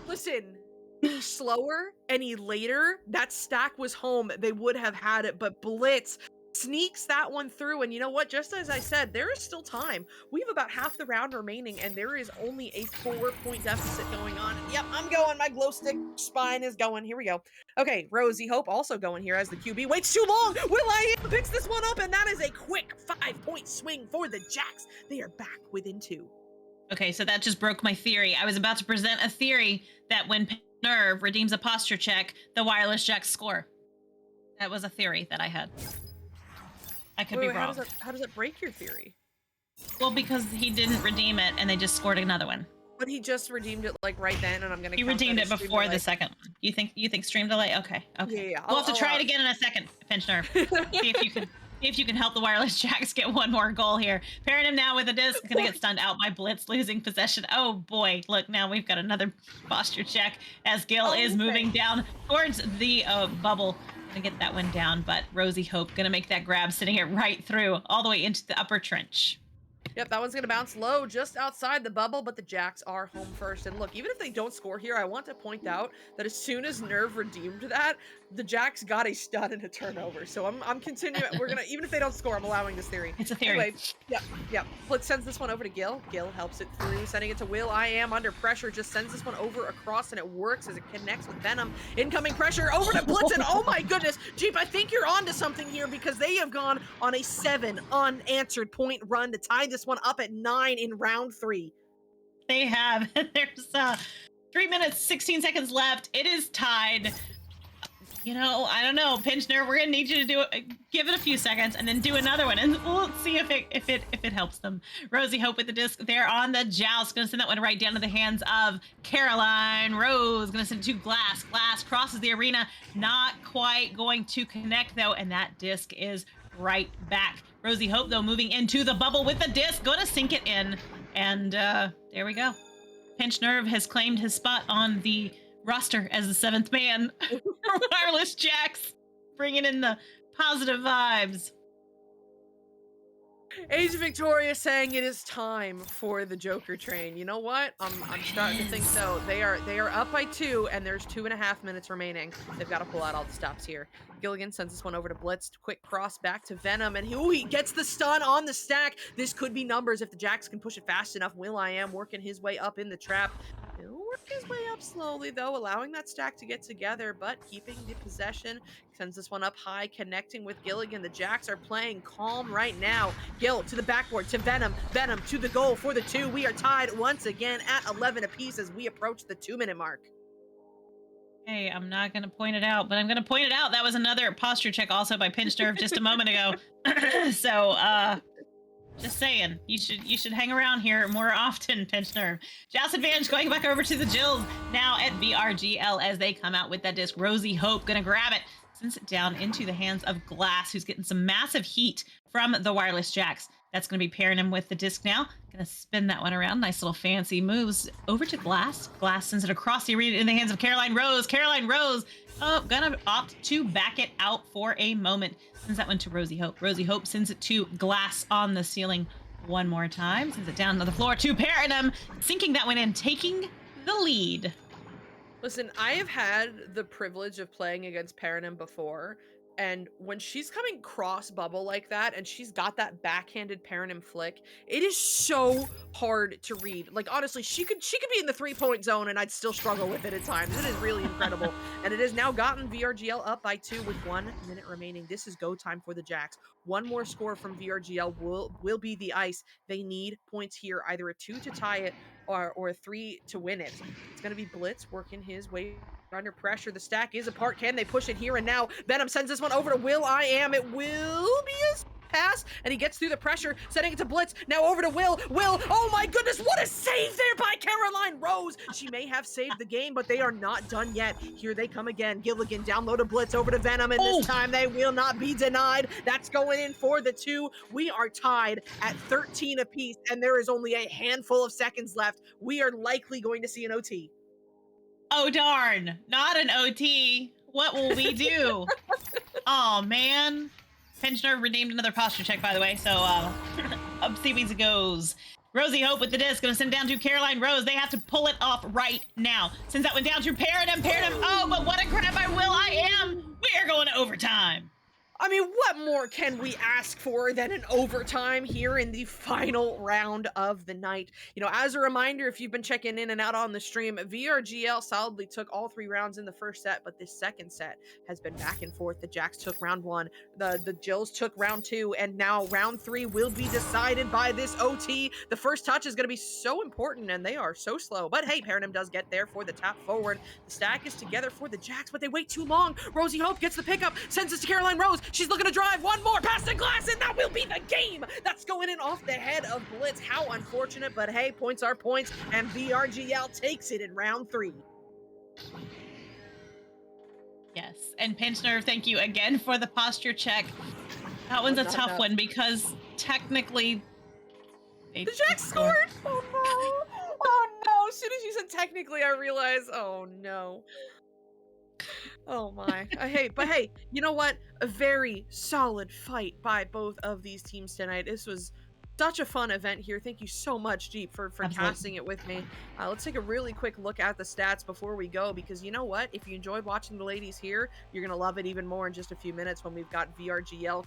[SPEAKER 1] Listen, any slower, any later, that stack was home. They would have had it, but Blitz sneaks that one through, and you know what, just as I said, there is still time. We have about half the round remaining, and there is only a 4-point deficit going on. Yep, I'm going. My glow stick spine is going. Here we go. Okay, Rosie Hope also going here as the QB waits too long. Will I Am picks this one up, and that is a quick 5-point swing for the Jacks. They are back within 2.
[SPEAKER 2] Okay, so that just broke my theory. I was about to present a theory that when Nerve redeems a posture check, the Wireless Jacks score. That was a theory that I had. I could be wrong.
[SPEAKER 1] How does that break your theory?
[SPEAKER 2] Well, because he didn't redeem it, and they just scored another one.
[SPEAKER 1] But he just redeemed it like right then, and I'm gonna.
[SPEAKER 2] He redeemed it before the second one. You think stream delay? Okay.
[SPEAKER 1] Yeah.
[SPEAKER 2] We'll have to try it again in a second, Pinch Nerve. See if you can help the Wireless Jacks get one more goal here. Paranim now with a disc, gonna get stunned out by Blitz, losing possession. Oh boy, look, now we've got another posture check as Gil is moving down towards the bubble. Gonna get that one down, but Rosie Hope gonna make that grab, sending it right through, all the way into the upper trench.
[SPEAKER 1] Yep, that one's going to bounce low just outside the bubble, but the Jacks are home first. And look, even if they don't score here, I want to point out that as soon as Nerve redeemed that, the Jacks got a stun and a turnover. So I'm continuing. We're going to, even if they don't score, I'm allowing this theory.
[SPEAKER 2] It's a theory.
[SPEAKER 1] Anyway, yep. Blitz sends this one over to Gil. Gil helps it through, sending it to Will I Am under pressure. Just sends this one over across, and it works as it connects with Venom. Incoming pressure over to Blitz, and oh my goodness, Jeep, I think you're onto something here because they have gone on a 7 unanswered point run to tie this one up at 9 in round 3.
[SPEAKER 2] They have. There's 3 minutes, 16 seconds left. It is tied. You know, I don't know, Pinch Nerve, we're gonna need you to do it, give it a few seconds and then do another one, and we'll see if it helps them. Rosie Hope with the disc there on the joust, gonna send that one right down to the hands of Caroline Rose. Gonna send it to Glass. Glass crosses the arena, not quite going to connect though, and that disc is right back. Rosie Hope though moving into the bubble with the disc, gonna sink it in. And there we go. Pinch Nerve has claimed his spot on the roster as the seventh man for Wireless Jacks, bringing in the positive vibes.
[SPEAKER 1] Age Victoria saying it is time for the Joker train. You know what? I'm starting to think so. They are up by 2, and there's 2.5 minutes remaining. They've got to pull out all the stops here. Gilligan sends this one over to Blitz. Quick cross back to Venom, and he gets the stun on the stack. This could be numbers if the Jacks can push it fast enough. will.i.am working his way up in the trap. He'll work his way up slowly, though, allowing that stack to get together, but keeping the possession. Sends this one up high, connecting with Gilligan. The Jacks are playing calm right now. Gil to the backboard, to Venom. Venom to the goal for the 2. We are tied once again at 11 apiece as we approach the 2-minute mark.
[SPEAKER 2] Hey, I'm not going to point it out, but I'm going to point it out. That was another posture check also by Pinch Nerve just a moment ago. So, just saying, you should hang around here more often, Pinch Nerve. Joust advantage going back over to the Jills now at VRGL as they come out with that disc. Rosie Hope going to grab it, sends it down into the hands of Glass, who's getting some massive heat from the Wireless Jacks. That's going to be pairing him with the disc now. Going to spin that one around. Nice little fancy moves over to Glass. Glass sends it across the arena in the hands of Caroline Rose. Caroline Rose, gonna opt to back it out for a moment. Sends that one to Rosie Hope. Rosie Hope sends it to Glass on the ceiling one more time. Sends it down to the floor to Paranum, sinking that one in, taking the lead.
[SPEAKER 1] Listen, I have had the privilege of playing against Paranum before, and when she's coming cross bubble like that, and she's got that backhanded Paranum flick, it is so hard to read. Like, honestly, she could be in the 3-point zone, and I'd still struggle with it at times. It is really incredible, and it has now gotten VRGL up by 2 with 1 minute remaining. This is go time for the Jacks. One more score from VRGL will be the ice. They need points here, either a 2 to tie it or a 3 to win it. It's going to be Blitz working his way under pressure. The stack is apart. Can they push it here and now? Venom sends this one over to will.i.am. It will be a pass, and he gets through the pressure, sending it to Blitz. Now over to Will. Oh my goodness, what a save there by Caroline Rose. She may have saved the game, but they are not done yet. Here they come again. Gilligan down low to Blitz, over to Venom, and this time they will not be denied. That's going in for the 2. We are tied at 13 apiece, and there is only a handful of seconds left. We are likely going to see an OT.
[SPEAKER 2] Oh, darn. Not an OT. What will we do? Oh, man. Pinch Nerve redeemed another posture check, by the way. So, up Seaweeds goes. Rosie Hope with the disc. Going to send down to Caroline Rose. They have to pull it off right now. Sends that one down to Paranum. Oh, but what a grab by will.i.am. We are going to overtime.
[SPEAKER 1] I mean, what more can we ask for than an overtime here in the final round of the night? You know, as a reminder, if you've been checking in and out on the stream, VRGL solidly took all 3 rounds in the first set, but this second set has been back and forth. The Jacks took round 1, the Jills took round 2, and now round 3 will be decided by this OT. The first touch is going to be so important, and they are so slow. But hey, Paranum does get there for the tap forward. The stack is together for the Jacks, but they wait too long. Rosie Hope gets the pickup, sends it to Caroline Rose. She's looking to drive one more past the glass, and that will be the game. That's going in off the head of Blitz. How unfortunate, but hey, points are points, and VRGL takes it in round 3.
[SPEAKER 2] Yes, and Pinch Nerve, thank you again for the posture check. That one's a tough one because technically
[SPEAKER 1] the Jacks scored. Oh no! Oh no! As soon as you said technically, I realized. Oh no! Oh my. But hey, you know what? A very solid fight by both of these teams tonight. This was such a fun event here. Thank you so much, Jeep, for casting it with me. Let's take a really quick look at the stats before we go, because you know what? If you enjoyed watching the ladies here, you're going to love it even more in just a few minutes when we've got VRGL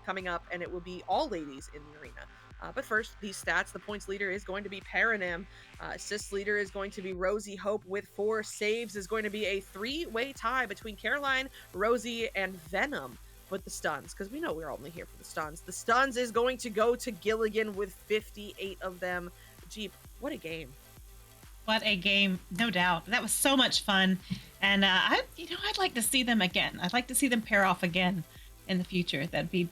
[SPEAKER 1] coming up, and it will be all ladies in the arena. But first, these stats, the points leader is going to be Paranum. Assist leader is going to be Rosie Hope with 4 saves. Is going to be a 3-way tie between Caroline, Rosie, and Venom. But the stuns, because we know we're only here for the stuns. The stuns is going to go to Gilligan with 58 of them. Jeep, what a game.
[SPEAKER 2] What a game, no doubt. That was so much fun. And I'd like to see them again. I'd like to see them pair off again in the future. That'd be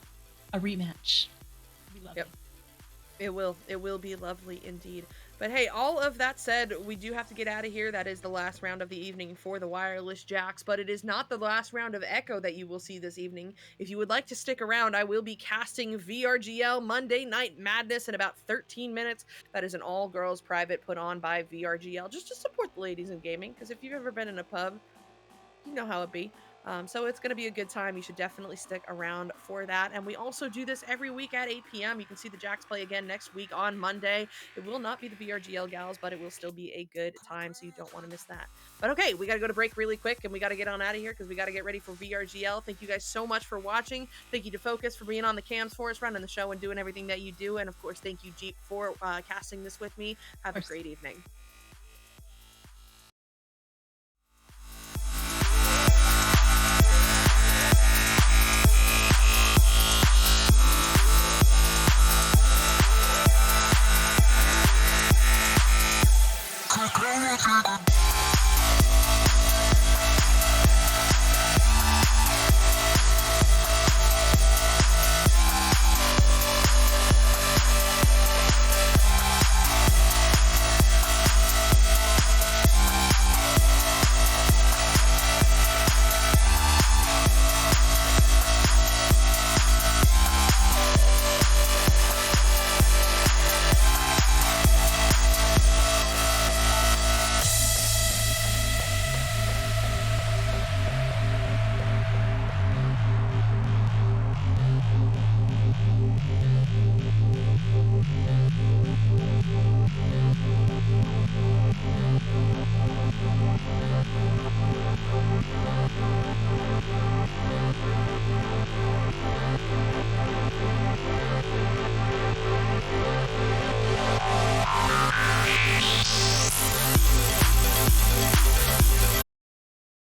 [SPEAKER 2] a rematch. It'd be lovely.
[SPEAKER 1] Yep. It will be lovely indeed. But hey, all of that said, we do have to get out of here. That is the last round of the evening for the wireless jacks, but it is not the last round of Echo that you will see this evening. If you would like to stick around, I will be casting VRGL Monday Night Madness in about 13 minutes. That is an all girls private put on by VRGL just to support the ladies in gaming. Because if you've ever been in a pub, you know how it be. So it's going to be a good time. You should definitely stick around for that. And we also do this every week at 8 p.m. You can see the Jacks play again next week on Monday. It will not be the VRGL gals, but it will still be a good time, so you don't want to miss that. But okay, we got to go to break really quick, and we got to get on out of here because we got to get ready for VRGL. Thank you guys so much for watching. Thank you to Focus for being on the cams for us, running the show, and doing everything that you do. And of course, thank you, Jeep, for casting this with me. Have a great evening.
[SPEAKER 3] Could